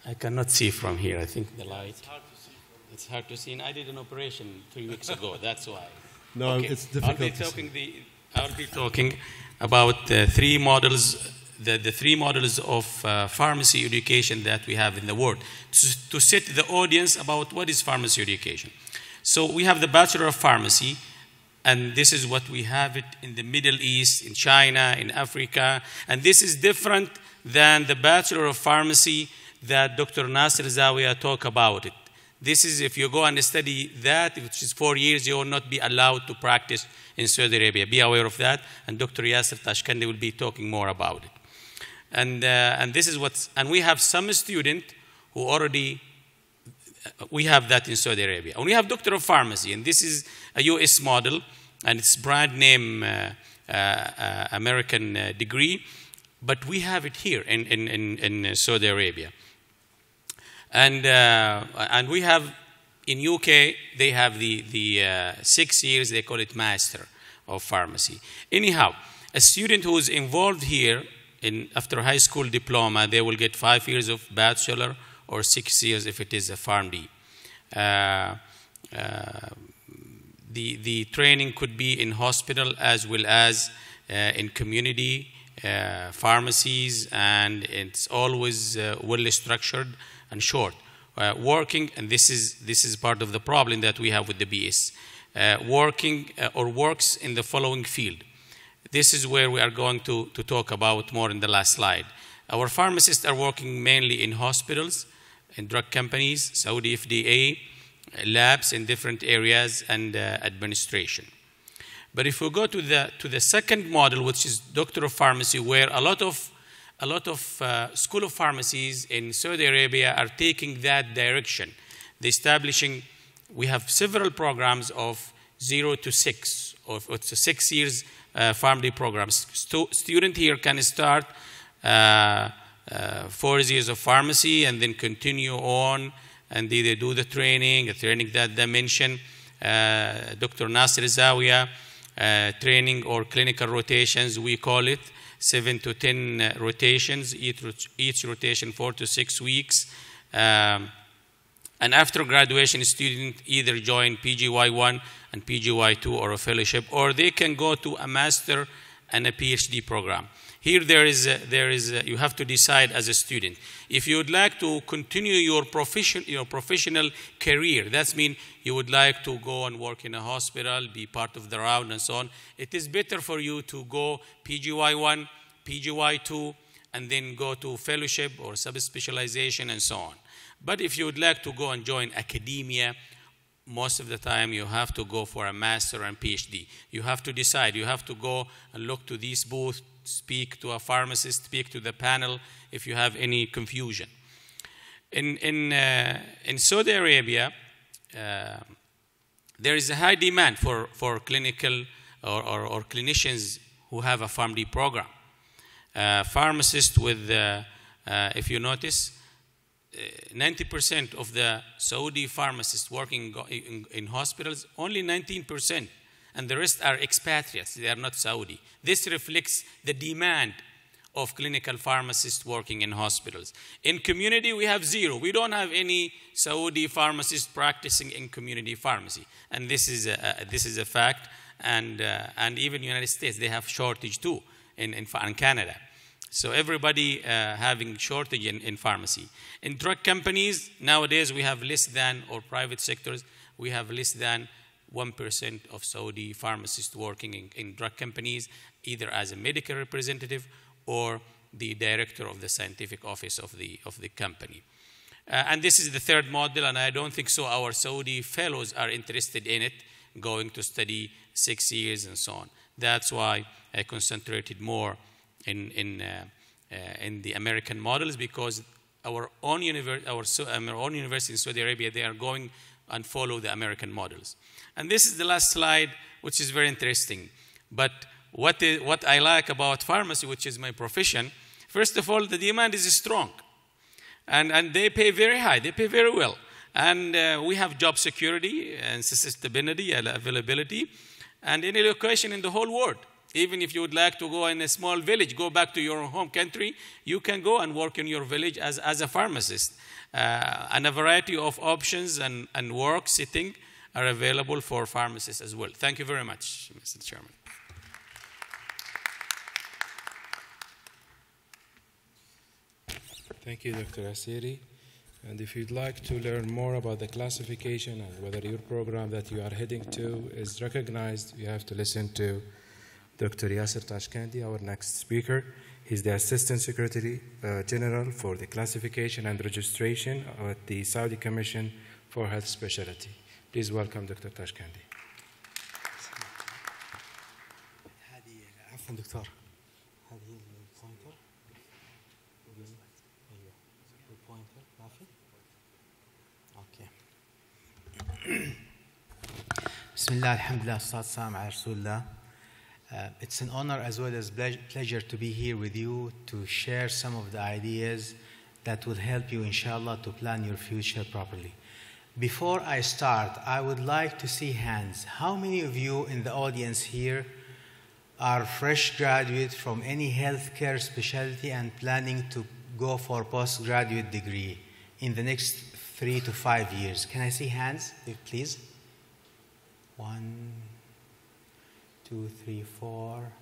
I cannot see from here. I think the light. It's hard to see. It's hard to see. And I did an operation 3 weeks ago. That's why.
No, okay. It's difficult.
I'll be talking about the 3 models, the 3 models of pharmacy education that we have in the world, to set the audience about what is pharmacy education. So we have the Bachelor of Pharmacy, and this is what we have it in the Middle East, in China, in Africa, and this is different than the Bachelor of Pharmacy that Dr. Nasser Zawiya talked about it. This is, if you go and study that, which is 4 years, you will not be allowed to practice in Saudi Arabia. Be aware of that, and Dr. Yasser Tashkandi will be talking more about it. And this is and we have some student who already, we have that in Saudi Arabia. And we have Doctor of Pharmacy, and this is a US model, and it's brand name American degree, but we have it here in Saudi Arabia. And we have in UK, they have the 6 years, they call it Master of Pharmacy. Anyhow, a student who is involved here after high school diploma, they will get 5 years of bachelor or 6 years if it is a PharmD. The training could be in hospital as well as in community pharmacies, and it's always well structured and short. Working, and this is part of the problem that we have with the BS, working or works in the following field. This is where we are going to talk about more in the last slide. Our pharmacists are working mainly in hospitals, in drug companies, Saudi FDA, labs in different areas, and administration. But if we go to the second model, which is Doctor of Pharmacy, where a lot of School of Pharmacies in Saudi Arabia are taking that direction. They're establishing, we have several programs of 0 to 6, or it's a 6 years PharmD programs. Student here can start 4 years of pharmacy and then continue on, and they do the training that they mentioned. Dr. Nasir Zawiya, training or clinical rotations, we call it 7 to 10 rotations, each rotation 4 to 6 weeks. And after graduation, student either join PGY1 and PGY2 or a fellowship, or they can go to a master and a PhD program. Here you have to decide as a student. If you would like to continue your professional career, that means you would like to go and work in a hospital, be part of the round and so on, it is better for you to go PGY1, PGY2, and then go to fellowship or subspecialization and so on. But if you would like to go and join academia, most of the time you have to go for a master and PhD. You have to decide. You have to go and look to these booths, speak to a pharmacist, speak to the panel if you have any confusion. In Saudi Arabia, there is a high demand for clinical or clinicians who have a PharmD program. Pharmacists with, if you notice, 90% of the Saudi pharmacists working in hospitals, only 19%, and the rest are expatriates. They are not Saudi. This reflects the demand of clinical pharmacists working in hospitals. In community, we have 0. We don't have any Saudi pharmacists practicing in community pharmacy, and this is a fact. And even United States, they have shortage too in Canada. So everybody having shortage in pharmacy. In drug companies, nowadays we have less than, or private sectors, we have less than 1% of Saudi pharmacists working in drug companies, either as a medical representative or the director of the scientific office of the company. And this is the third model, and I don't think so our Saudi fellows are interested in it, going to study 6 years and so on. That's why I concentrated more in the American models, because our own university in Saudi Arabia, they are going and follow the American models. And this is the last slide, which is very interesting. But what I like about pharmacy, which is my profession, first of all, the demand is strong. And they pay very high, they pay very well. And we have job security and sustainability and availability, and any location in the whole world. Even if you would like to go in a small village, go back to your home country, you can go and work in your village as a pharmacist. And a variety of options and work sitting are available for pharmacists as well. Thank you very much, Mr. Chairman.
Thank you, Dr. Asiri. And if you'd like to learn more about the classification and whether your program that you are heading to is recognized, you have to listen to Dr. Yasser Tashkandi, our next speaker. He's the Assistant Secretary General for the Classification and Registration at the Saudi Commission for Health Specialty. Please welcome Dr. Tashkandi.
عفوا دكتور هذه البوينتر ايوه البوينتر ما في اوكي بسم الله الحمد لله والصلاة والسلام على رسول الله. It's an honor as well as pleasure to be here with you to share some of the ideas that will help you, inshallah, to plan your future properly. Before I start, I would like to see hands. How many of you in the audience here are fresh graduates from any healthcare specialty and planning to go for postgraduate degree in the next 3 to 5 years? Can I see hands, please? 1, 2, 3, 4.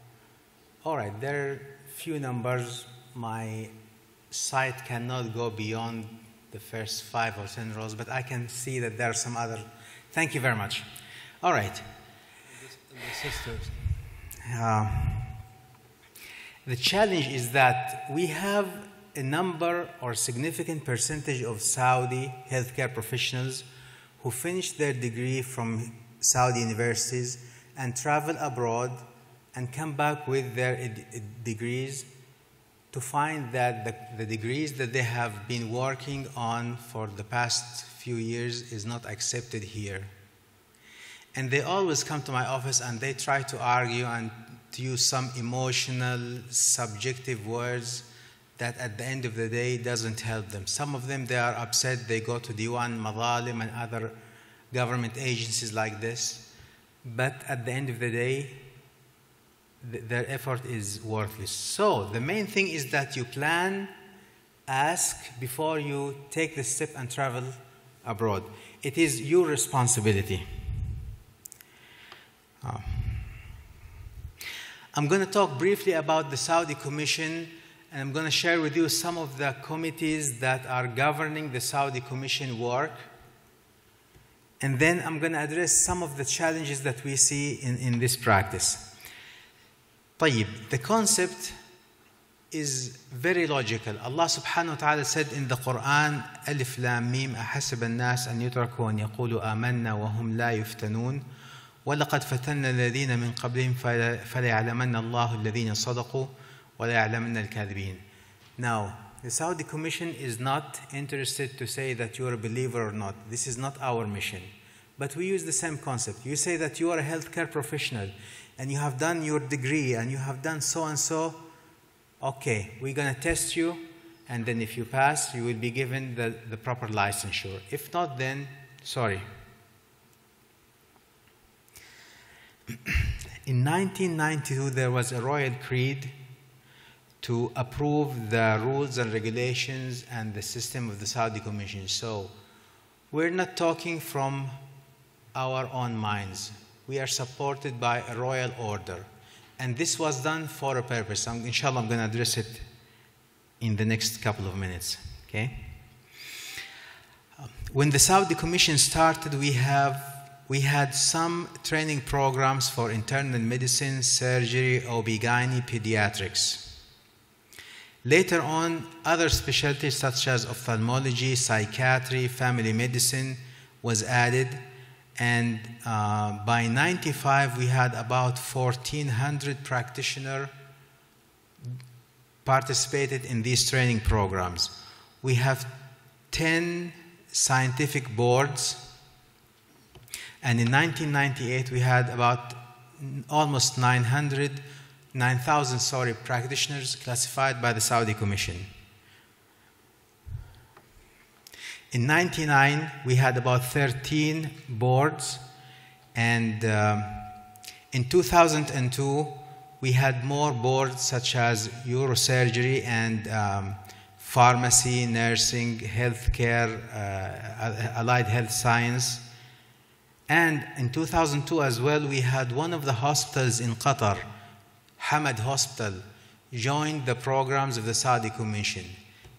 All right, there are few numbers. My sight cannot go beyond the first 5 or 10 rows, but I can see that there are some other. Thank you very much. All right.
The sisters.
The challenge is that we have a number or significant percentage of Saudi healthcare professionals who finish their degree from Saudi universities and travel abroad and come back with their degrees to find that the degrees that they have been working on for the past few years is not accepted here. And they always come to my office and they try to argue and to use some emotional, subjective words that at the end of the day doesn't help them. Some of them, they are upset, they go to Diwan Madhalim and other government agencies like this, but at the end of the day, their effort is worthless. So the main thing is that you plan, ask before you take the step and travel abroad. It is your responsibility. I'm going to talk briefly about the Saudi Commission, and I'm going to share with you some of the committees that are governing the Saudi Commission work. And then I'm going to address some of the challenges that we see in this practice. طيب, the concept is very logical. Allah subhanahu wa ta'ala said in the Quran, ألف لام ميم أحسب الناس أن يتركوا أن يقولوا آمنا وهم لا يفتنون ولقد فتنا الذين من قبلهم فليعلمن الله الذين صدقوا وليعلمن الكاذبين. Now, the Saudi Commission is not interested to say that you're a believer or not. This is not our mission. But we use the same concept. You say that you are a healthcare professional and you have done your degree and you have done so and so. Okay, we're going to test you, and then if you pass, you will be given the proper licensure. If not, then sorry. In 1992, there was a royal creed to approve the rules and regulations and the system of the Saudi Commission. So we're not talking from our own minds. We are supported by a royal order. And this was done for a purpose. Inshallah, I'm going to address it in the next couple of minutes. Okay? When the Saudi Commission started, we had some training programs for internal medicine, surgery, OB-GYN, pediatrics. Later on, other specialties such as ophthalmology, psychiatry, family medicine was added. And by 95, we had about 1,400 practitioners participated in these training programs. We have 10 scientific boards. And in 1998, we had about almost 9,000 practitioners classified by the Saudi Commission. In 1999, we had about 13 boards, and in 2002, we had more boards such as neurosurgery and pharmacy, nursing, healthcare, allied health science. And in 2002 as well, we had one of the hospitals in Qatar, Hamad Hospital, joined the programs of the Saudi Commission.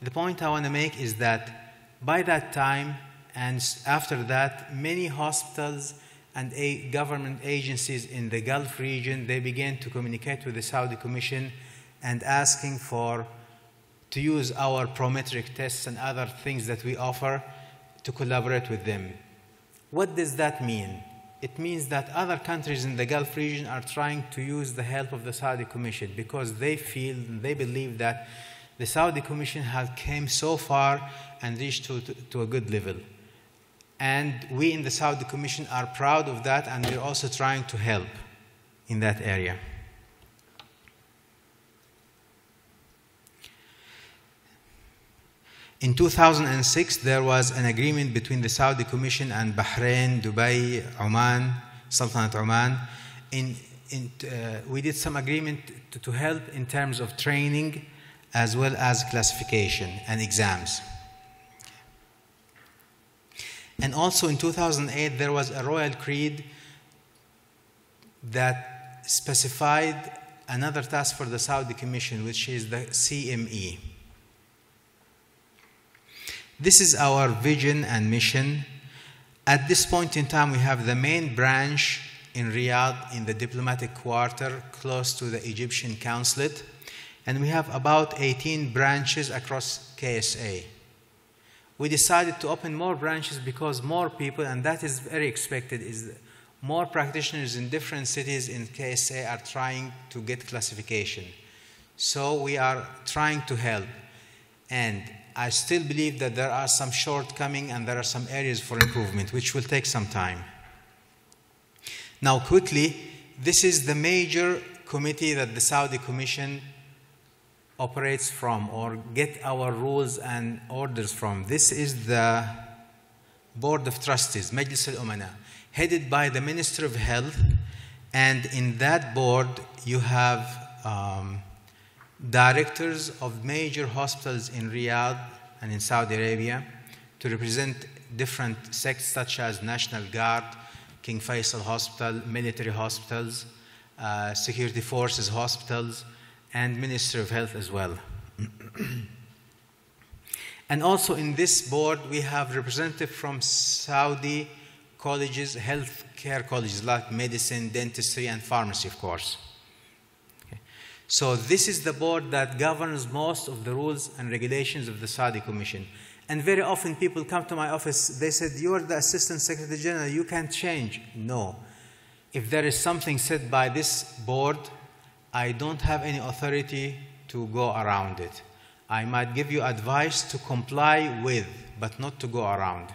The point I want to make is that by that time, and after that, many hospitals and government agencies in the Gulf region, they began to communicate with the Saudi Commission and asking to use our prometric tests and other things that we offer to collaborate with them. What does that mean? It means that other countries in the Gulf region are trying to use the help of the Saudi Commission because they believe that the Saudi Commission has came so far and reached to a good level. And we in the Saudi Commission are proud of that, and we're also trying to help in that area. In 2006, there was an agreement between the Saudi Commission and Bahrain, Dubai, Oman, Sultanate Oman. We did some agreement to help in terms of training as well as classification and exams. And also in 2008, there was a royal creed that specified another task for the Saudi Commission, which is the CME. This is our vision and mission. At this point in time, we have the main branch in Riyadh in the diplomatic quarter close to the Egyptian consulate, and we have about 18 branches across KSA. We decided to open more branches because more people, and that is very expected, is more practitioners in different cities in KSA are trying to get classification. So we are trying to help. And I still believe that there are some shortcomings and there are some areas for improvement, which will take some time. Now, quickly, this is the major committee that the Saudi Commission operates from or get our rules and orders from. This is the Board of Trustees, Majlis al-Umana, headed by the Minister of Health. And in that board, you have directors of major hospitals in Riyadh and in Saudi Arabia to represent different sects such as National Guard, King Faisal Hospital, military hospitals, security forces hospitals, and Ministry of Health as well. And also in this board, we have representatives from Saudi colleges, healthcare colleges like medicine, dentistry, and pharmacy, of course. So this is the board that governs most of the rules and regulations of the Saudi Commission. And very often people come to my office, they said, you're the Assistant Secretary General, you can't change. No. If there is something said by this board, I don't have any authority to go around it. I might give you advice to comply with, but not to go around.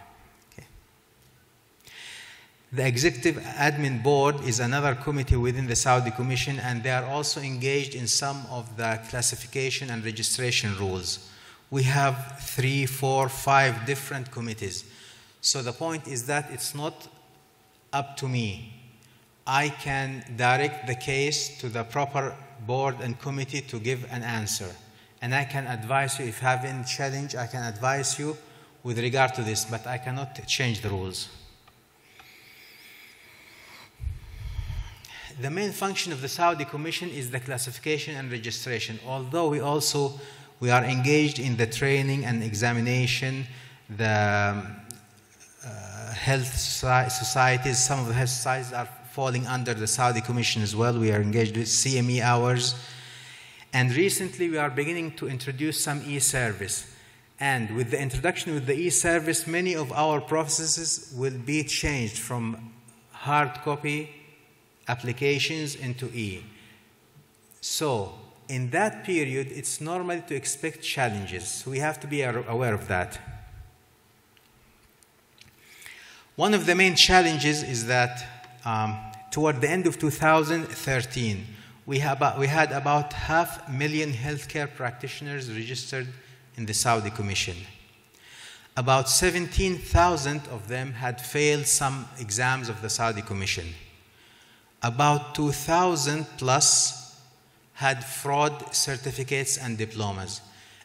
The Executive Admin Board is another committee within the Saudi Commission, and they are also engaged in some of the classification and registration rules. We have 3, 4, 5 different committees. So the point is that it's not up to me. I can direct the case to the proper board and committee to give an answer. And I can advise you, if you have any challenge, I can advise you with regard to this, but I cannot change the rules. The main function of the Saudi Commission is the classification and registration, although we are engaged in the training and examination, the health societies. Some of the health societies are falling under the Saudi Commission as well. We are engaged with CME hours. And recently we are beginning to introduce some e-service. And with the introduction of the e-service, many of our processes will be changed from hard copy applications into E. So, in that period, it's normal to expect challenges. So we have to be aware of that. One of the main challenges is that toward the end of 2013, we had about 500,000 healthcare practitioners registered in the Saudi Commission. About 17,000 of them had failed some exams of the Saudi Commission. About 2,000 plus had fraud certificates and diplomas.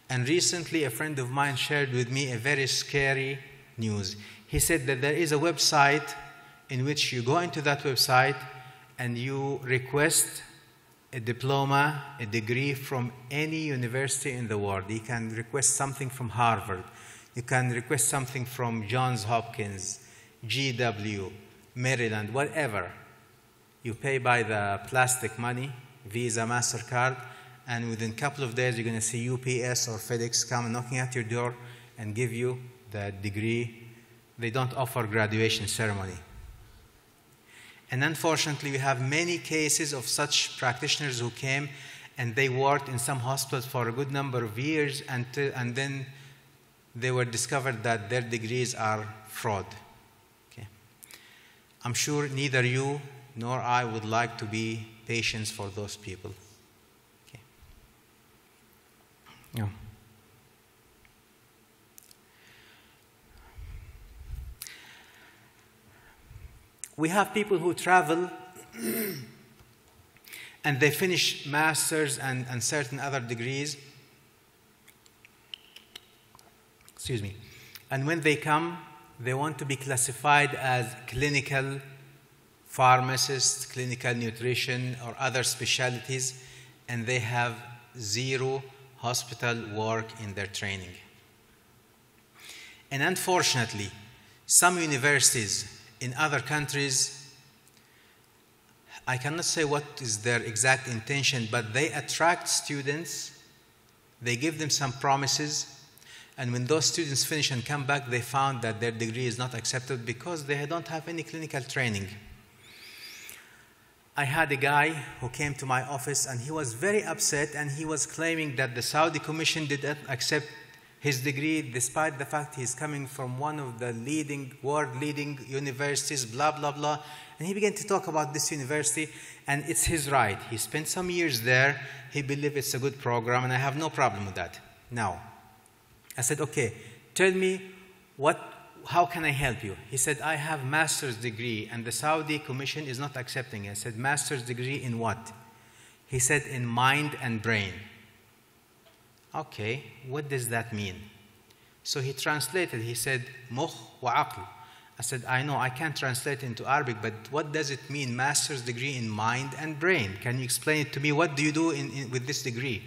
And recently, a friend of mine shared with me a very scary news. He said that there is a website in which you go into that website and you request a diploma, a degree from any university in the world. You can request something from Harvard. You can request something from Johns Hopkins, GW, Maryland, whatever. You pay by the plastic money, Visa, MasterCard, and within a couple of days you're going to see UPS or FedEx come knocking at your door and give you the degree. They don't offer graduation ceremony. And unfortunately, we have many cases of such practitioners who came and they worked in some hospitals for a good number of years and then they were discovered that their degrees are fraud. Okay. I'm sure neither you nor I would like to be patients for those people. Okay. Yeah. We have people who travel and they finish masters and certain other degrees. Excuse me. And when they come, they want to be classified as clinical pharmacists, clinical nutrition, or other specialties, and they have zero hospital work in their training. And unfortunately, some universities in other countries, I cannot say what is their exact intention, but they attract students, they give them some promises, and when those students finish and come back, they found that their degree is not accepted because they don't have any clinical training. I had a guy who came to my office and he was very upset, and he was claiming that the Saudi Commission didn't accept his degree despite the fact he's coming from one of the world-leading universities, blah, blah, blah. And he began to talk about this university, and it's his right. He spent some years there. He believes it's a good program, and I have no problem with that. Now, I said, okay, tell me how can I help you? He said, I have master's degree, and the Saudi Commission is not accepting it. I said, master's degree in what? He said, in mind and brain. Okay, what does that mean? So he translated. He said, mukh wa aql. I said, I know, I can't translate into Arabic, but what does it mean, master's degree in mind and brain? Can you explain it to me? What do you do with this degree?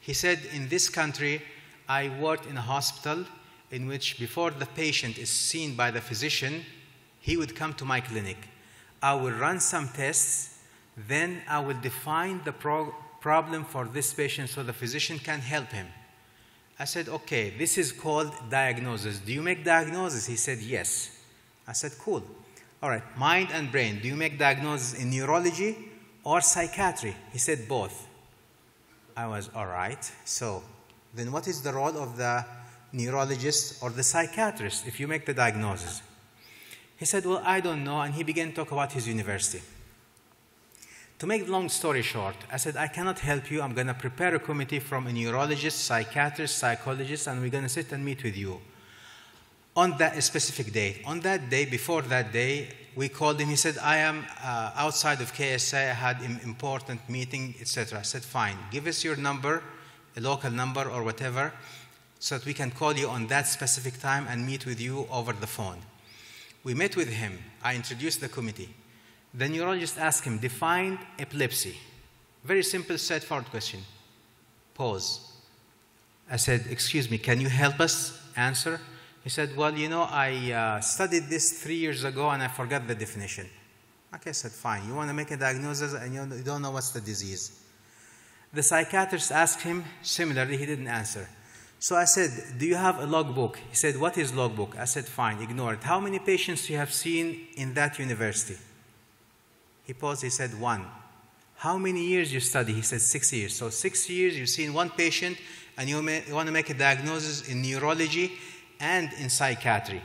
He said, in this country, I worked in a hospital in which before the patient is seen by the physician, he would come to my clinic. I will run some tests, then I will define the problem for this patient so the physician can help him. I said, okay, this is called diagnosis. Do you make diagnosis? He said, yes. I said, cool. All right, mind and brain. Do you make diagnosis in neurology or psychiatry? He said, both. I was, all right. So then what is the role of the neurologist or the psychiatrist if you make the diagnosis? He said, well, I don't know. And he began to talk about his university. To make the long story short, I said, I cannot help you. I'm going to prepare a committee from a neurologist, psychiatrist, psychologist, and we're going to sit and meet with you on that specific date. On that day, before that day, we called him. He said, I am outside of KSA. I had an important meeting, etc. I said, fine. Give us your number, a local number or whatever, so that we can call you on that specific time and meet with you over the phone. We met with him. I introduced the committee. The neurologist asked him, define epilepsy. Very simple, straightforward question. Pause. I said, excuse me, can you help us answer? He said, well, you know, I studied this 3 years ago and I forgot the definition. Okay, I said, fine. You want to make a diagnosis and you don't know what's the disease. The psychiatrist asked him, similarly, he didn't answer. So I said, do you have a logbook? He said, what is logbook? I said, fine, ignore it. How many patients you have seen in that university? He paused, he said, 1. How many years you study? He said, 6 years. So 6 years, you've seen one patient, and you want to make a diagnosis in neurology and in psychiatry.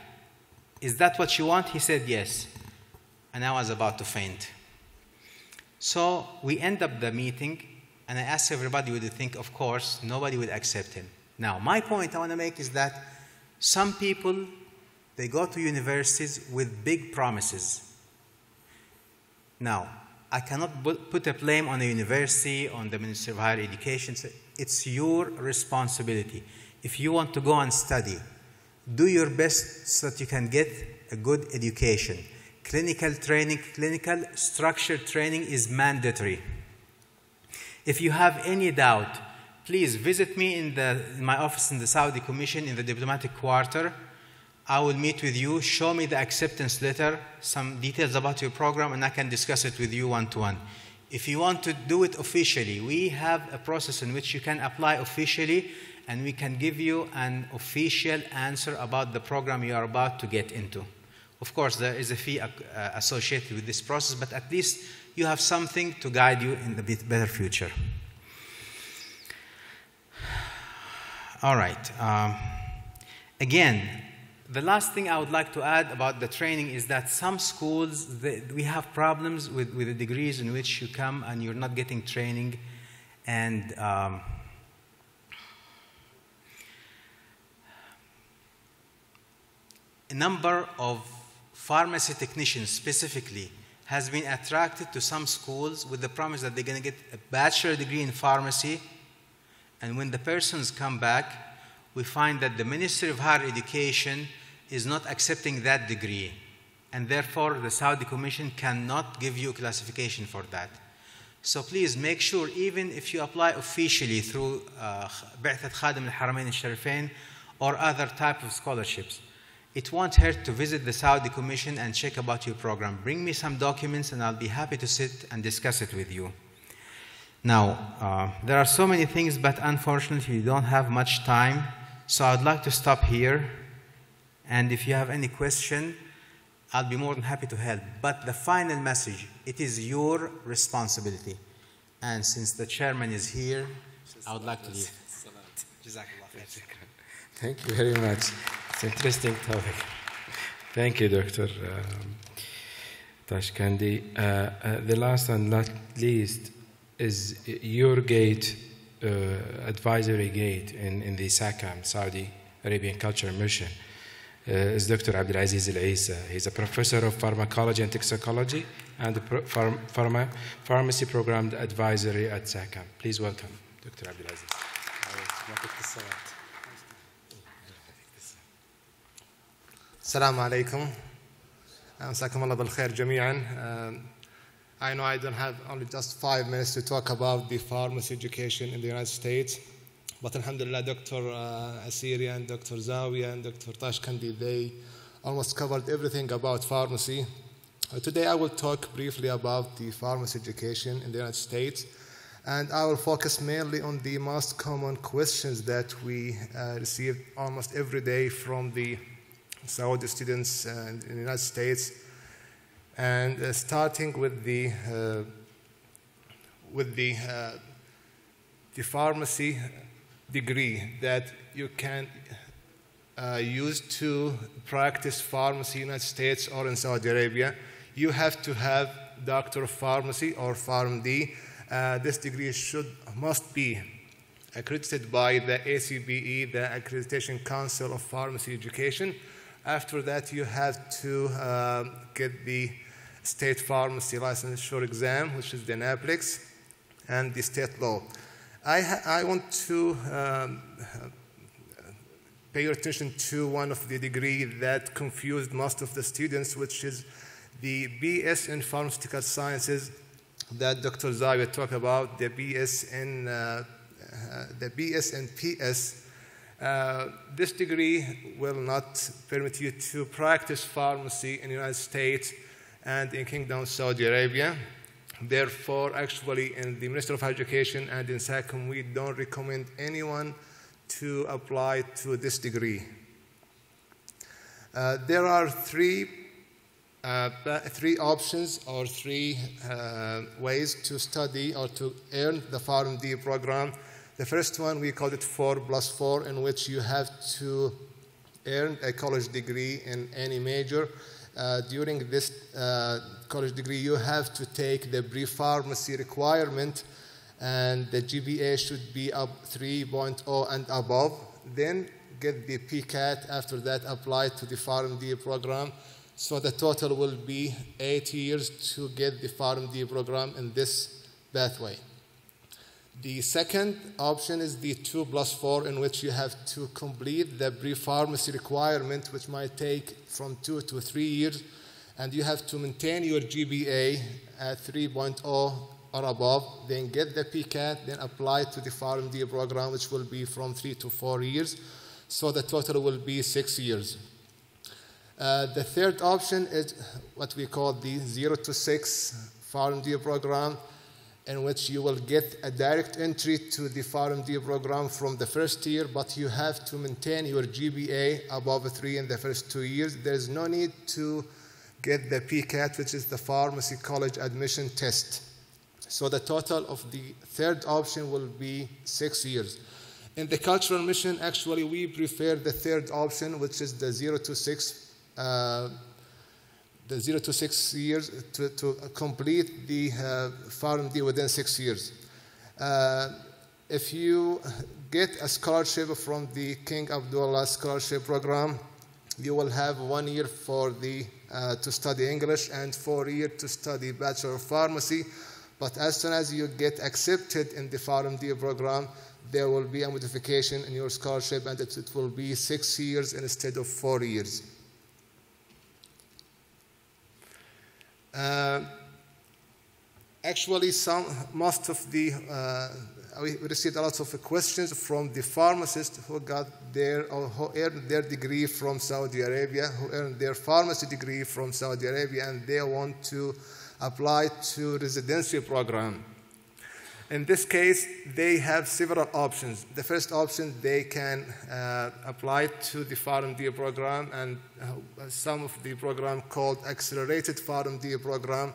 Is that what you want? He said, yes. And I was about to faint. So we end up the meeting, and I asked everybody, would you think, of course, nobody would accept him. Now, my point I want to make is that some people, they go to universities with big promises. Now, I cannot put a blame on the university, on the Ministry of Higher Education. It's your responsibility. If you want to go and study, do your best so that you can get a good education. Clinical training, clinical structured training is mandatory. If you have any doubt, please visit me in my office in the Saudi Commission in the diplomatic quarter. I will meet with you, show me the acceptance letter, some details about your program, and I can discuss it with you one-to-one. If you want to do it officially, we have a process in which you can apply officially, and we can give you an official answer about the program you are about to get into. Of course, there is a fee associated with this process, but at least you have something to guide you in the better future. All right. Again, the last thing I would like to add about the training is that some schools, we have problems with the degrees in which you come and you're not getting training. And a number of pharmacy technicians specifically has been attracted to some schools with the promise that they're going to get a bachelor degree in pharmacy. And when the persons come back, we find that the Ministry of Higher Education is not accepting that degree. And therefore, the Saudi Commission cannot give you a classification for that. So please make sure, even if you apply officially through بعثة خادم الحرمين الشريفين or other type of scholarships, it won't hurt to visit the Saudi Commission and check about your program. Bring me some documents and I'll be happy to sit and discuss it with you. Now, there are so many things, but unfortunately, we don't have much time. So I'd like to stop here. And if you have any question, I'll be more than happy to help. But the final message, it is your responsibility. And since the chairman is here, I would like to leave.
Thank you very much. It's an interesting topic. Thank you, Dr. Tashkandi. The last and not least is your gate, advisory gate in the SACAM, Saudi Arabian Cultural Mission, is Dr. Abdulaziz Al-Isa. He's a professor of pharmacology and toxicology and pharmacy program advisory at SACAM. Please welcome Dr. Abdulaziz.
السلام عليكم. مساكم الله بالخير جميعا. I know I don't have only just 5 minutes to talk about the pharmacy education in the United States, but alhamdulillah, Dr. Asiri and Dr. Zawiya and Dr. Tashkandi, they almost covered everything about pharmacy. Today I will talk briefly about the pharmacy education in the United States, and I will focus mainly on the most common questions that we receive almost every day from the Saudi students in the United States, and starting with the pharmacy degree that you can use to practice pharmacy in the United States or in Saudi Arabia. You have to have Doctor of Pharmacy or PharmD. This degree must be accredited by the ACBE, the Accreditation Council of Pharmacy Education. After that, you have to get the state pharmacy licensure exam, which is the NAPLEX, and the state law. I want to pay your attention to one of the degree that confused most of the students, which is the BS in Pharmaceutical Sciences that Dr. Zawiya talked about, the BS and PS. This degree will not permit you to practice pharmacy in the United States and in Kingdom of Saudi Arabia. Therefore, actually, in the Ministry of Higher Education and in SACAM, we don't recommend anyone to apply to this degree. There are three options or three ways to study or to earn the PharmD program. The first one, we call it 4+4, in which you have to earn a college degree in any major. During this college degree, you have to take the pre-pharmacy requirement, and the GPA should be up 3.0 and above. Then get the PCAT. After that, apply to the PharmD program. So the total will be 8 years to get the PharmD program in this pathway. The second option is the 2+4, in which you have to complete the pre-pharmacy requirement, which might take from 2 to 3 years, and you have to maintain your GPA at 3.0 or above, then get the PCAT, then apply to the PharmD program, which will be from 3 to 4 years. So the total will be 6 years. The third option is what we call the 0 to 6 PharmD program, in which you will get a direct entry to the PharmD program from the first year, but you have to maintain your GPA above 3 in the first 2 years. There is no need to get the PCAT, which is the Pharmacy College Admission Test. So the total of the third option will be 6 years. In the Cultural Mission, actually, we prefer the third option, which is the 0 to 6 years to complete the PharmD within 6 years. If you get a scholarship from the King Abdullah Scholarship Program, you will have 1 year for the to study English and 4 years to study Bachelor of Pharmacy. But as soon as you get accepted in the PharmD program, there will be a modification in your scholarship, and it will be 6 years instead of 4 years. Actually, most of the we received a lot of questions from the pharmacists who got their or who earned their degree from Saudi Arabia, who earned their pharmacy degree from Saudi Arabia, and they want to apply to residency program. In this case, they have several options. The first option, they can apply to the PharmD program, and some of the program called Accelerated PharmD program,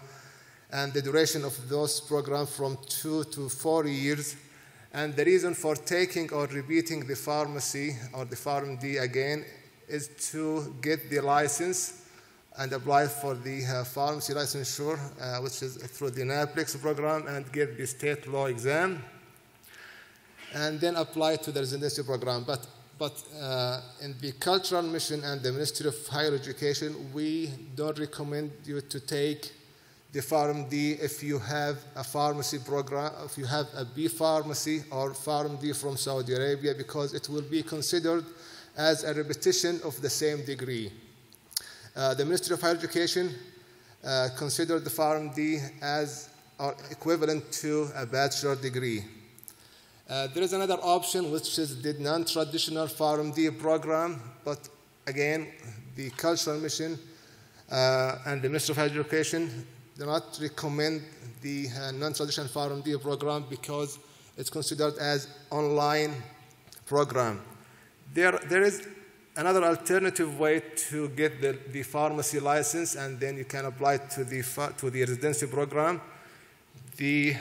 and the duration of those programs from 2 to 4 years. And the reason for taking or repeating the pharmacy or the PharmD again is to get the license and apply for the pharmacy licensure, which is through the NAPLEX program, and get the state law exam, and then apply to the residency program. But in the cultural mission and the Ministry of Higher Education, we don't recommend you to take the PharmD if you have a pharmacy program, if you have a B pharmacy or PharmD from Saudi Arabia, because it will be considered as a repetition of the same degree. The Ministry of Higher Education considered the PharmD as equivalent to a bachelor degree. There is another option, which is the non-traditional PharmD program, but again, the Cultural Mission and the Ministry of Higher Education do not recommend the non-traditional PharmD program because it's considered as online program. There is another alternative way to get the pharmacy license, and then you can apply to the residency program. The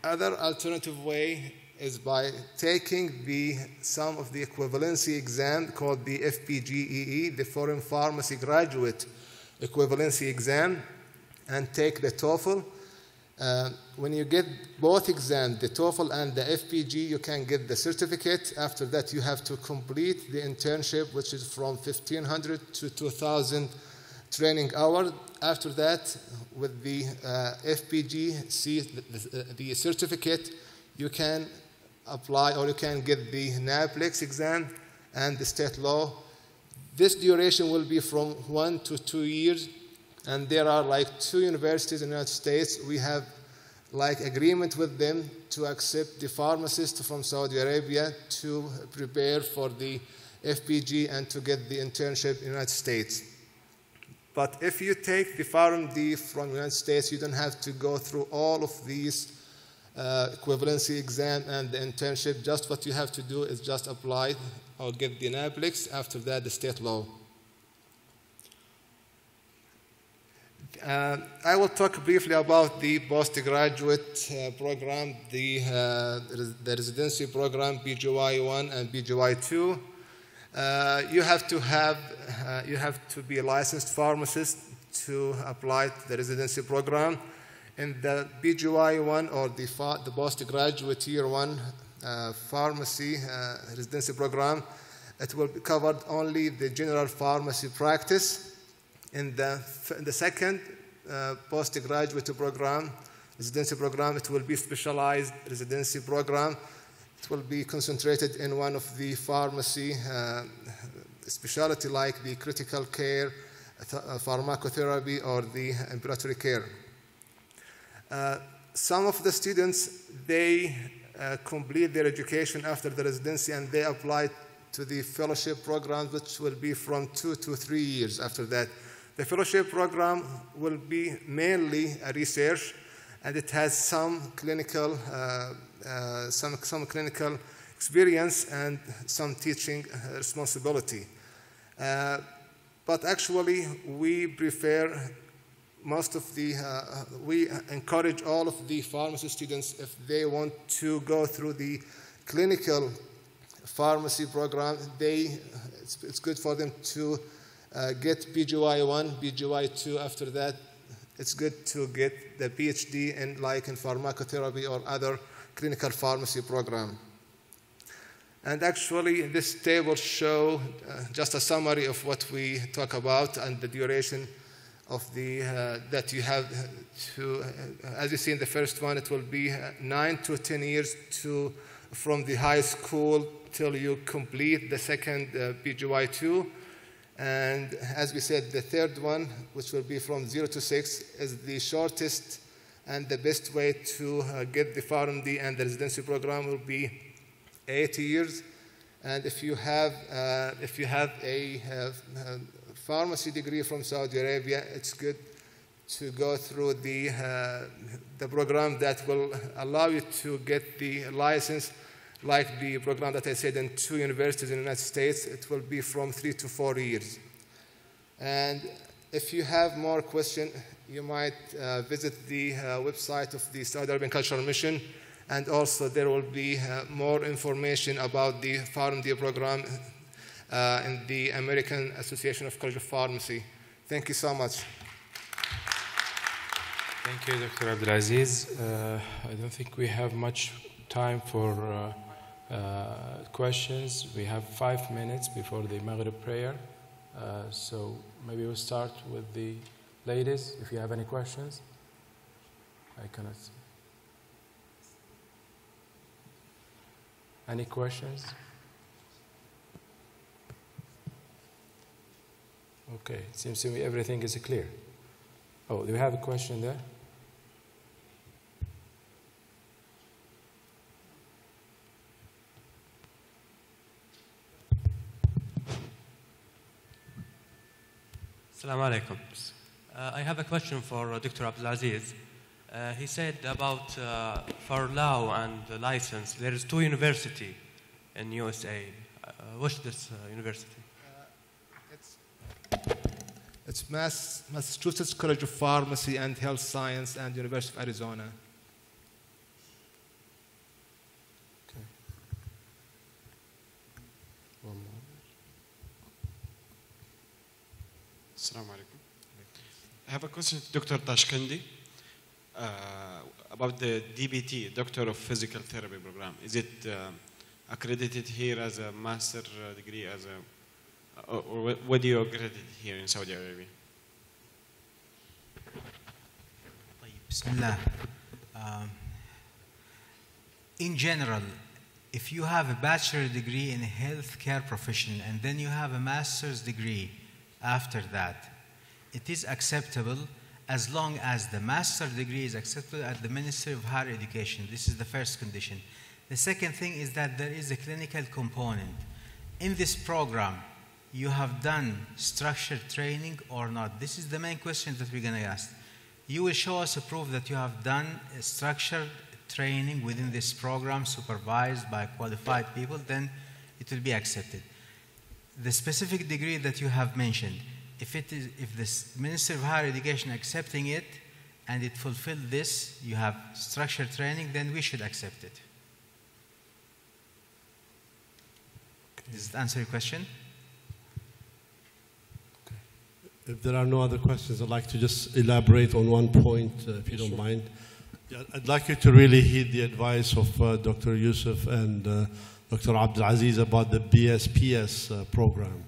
other alternative way is by taking some of the equivalency exam called the FPGEE, the Foreign Pharmacy Graduate Equivalency Exam, and take the TOEFL. When you get both exams, the TOEFL and the FPG, you can get the certificate. After that, you have to complete the internship, which is from 1,500 to 2,000 training hours. After that, with the FPG, the certificate, you can apply or you can get the NAPLEX exam and the state law. This duration will be from 1 to 2 years. And there are like 2 universities in the United States. We have like agreement with them to accept the pharmacists from Saudi Arabia to prepare for the FPG and to get the internship in the United States. But if you take the PharmD from the United States, you don't have to go through all of these equivalency exam and the internship. Just what you have to do is just apply or get the NAPLEX. After that, the state law. I will talk briefly about the postgraduate program, the residency program, BGY1 and BGY2. You have to be a licensed pharmacist to apply to the residency program. In the BGY1 or the postgraduate year 1 pharmacy residency program, it will be covered only the general pharmacy practice. In the second postgraduate program, residency program, it will be specialized residency program. It will be concentrated in one of the pharmacy specialty like the critical care, pharmacotherapy, or the ambulatory care. Some of the students, they complete their education after the residency and they apply to the fellowship program, which will be from 2 to 3 years after that. The fellowship program will be mainly a research, and it has some clinical experience and some teaching responsibility. But actually, we prefer we encourage all of the pharmacy students, if they want to go through the clinical pharmacy program, it's good for them to get BGY1, BGY2. After that, it's good to get the PhD in pharmacotherapy or other clinical pharmacy program. And actually, this table shows just a summary of what we talk about and the duration of the that you have to. As you see in the first one, it will be 9 to 10 years from the high school till you complete the second PGY2. And as we said, the third one, which will be from 0 to 6, is the shortest and the best way to get the PharmD and the residency program will be 8 years. And if you have a pharmacy degree from Saudi Arabia, it's good to go through the program that will allow you to get the license, like the program that I said in 2 universities in the United States. It will be from 3 to 4 years. And if you have more questions, you might visit the website of the Saudi Arabian Cultural Mission, and also there will be more information about the PharmD program in the American Association of College of Pharmacy. Thank you so much.
Thank you, Dr. Abdulaziz. I don't think we have much time for questions. We have 5 minutes before the Maghrib prayer. So maybe we'll start with the ladies, if you have any questions. I cannot see. Any questions? Okay, it seems to me everything is clear. Oh, do you have a question there?
Assalamu alaikum. I have a question for Dr. Abdulaziz. He said about for law and the license, there is 2 universities in USA. What's this university?
It's Massachusetts College of Pharmacy and Health Science and University of Arizona.
Okay. One more.
Assalamu alaikum. I have a question to Dr. Tashkandi about the DBT, Doctor of Physical Therapy program. Is it accredited here as a master degree, as a, or what do you accredit here in Saudi Arabia?
Bismillah. In general, if you have a bachelor degree in a healthcare profession and then you have a master's degree after that, it is acceptable as long as the master's degree is acceptable at the Ministry of Higher Education. This is the first condition. The second thing is that there is a clinical component. In this program, you have done structured training or not? This is the main question that we're going to ask. You will show us a proof that you have done structured training within this program supervised by qualified people, then it will be accepted. The specific degree that you have mentioned, if the Ministry of Higher Education accepting it and it fulfills this, you have structured training, then we should accept it. Does that answer your question?
If there are no other questions, I'd like to just elaborate on one point, if you don't mind. Yeah, I'd like you to really heed the advice of Dr. Yusuf and Dr. Abdulaziz about the BSPS program,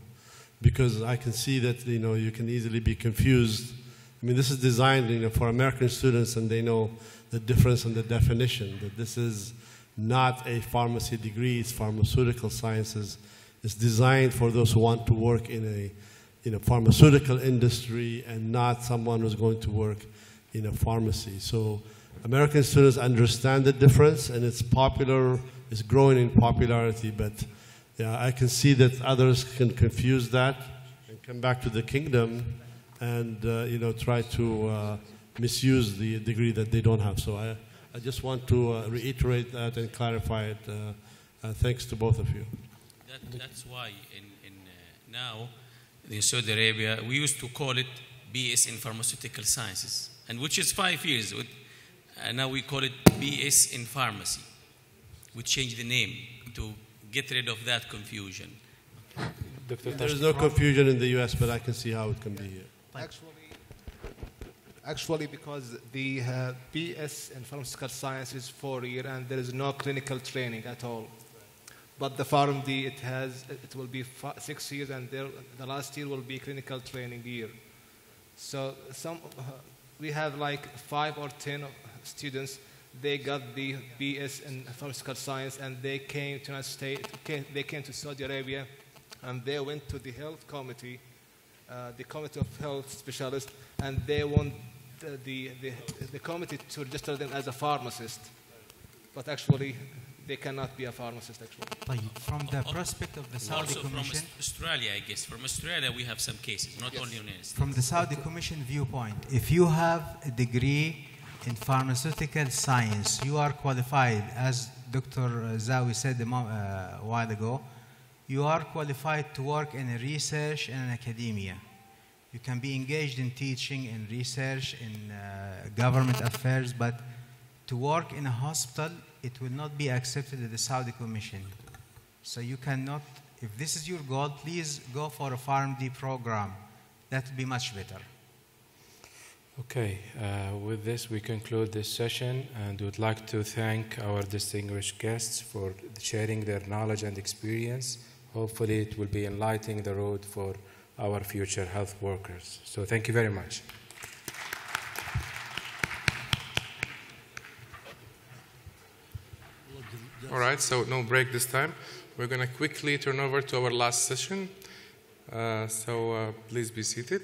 because I can see that you can easily be confused. I mean, this is designed for American students, and they know the difference in the definition, that this is not a pharmacy degree, it's pharmaceutical sciences. It's designed for those who want to work in a pharmaceutical industry and not someone who's going to work in a pharmacy. So American students understand the difference, and it's popular, it's growing in popularity, but yeah, I can see that others can confuse that and come back to the kingdom and try to misuse the degree that they don't have. So I just want to reiterate that and clarify it. Thanks to both of you.
That's why now in Saudi Arabia, we used to call it BS in Pharmaceutical Sciences, and which is 5 years. And now we call it BS in Pharmacy. We changed the name to get rid of that confusion.
There's no confusion in the US, but I can see how it can be here.
Actually, because the BS in Pharmaceutical Science is 4 years and there is no clinical training at all. But the PharmD, it will be 6 years, and the last year will be clinical training year. So we have like 5 or 10 students. They got the BS in pharmaceutical science, and they came to the United States. They came to Saudi Arabia, and they went to the health committee, the committee of health specialists, and they want the committee to register them as a pharmacist. But actually, they cannot be a pharmacist, actually.
From the prospect of the Saudi
Also
Commission...
from Australia, I guess. From Australia, we have some cases, not only in the United States.
From the Saudi Commission viewpoint, if you have a degree in pharmaceutical science, you are qualified, as Dr. Zawi said a while ago, you are qualified to work in research and academia. You can be engaged in teaching, in research, in government affairs, but to work in a hospital, it will not be accepted at the Saudi Commission. So you cannot, if this is your goal, please go for a PharmD program. That would be much better.
Okay, with this we conclude this session, and would like to thank our distinguished guests for sharing their knowledge and experience. Hopefully it will be enlightening the road for our future health workers. So thank you very much.
All right, so no break this time. We're going to quickly turn over to our last session. Please be seated.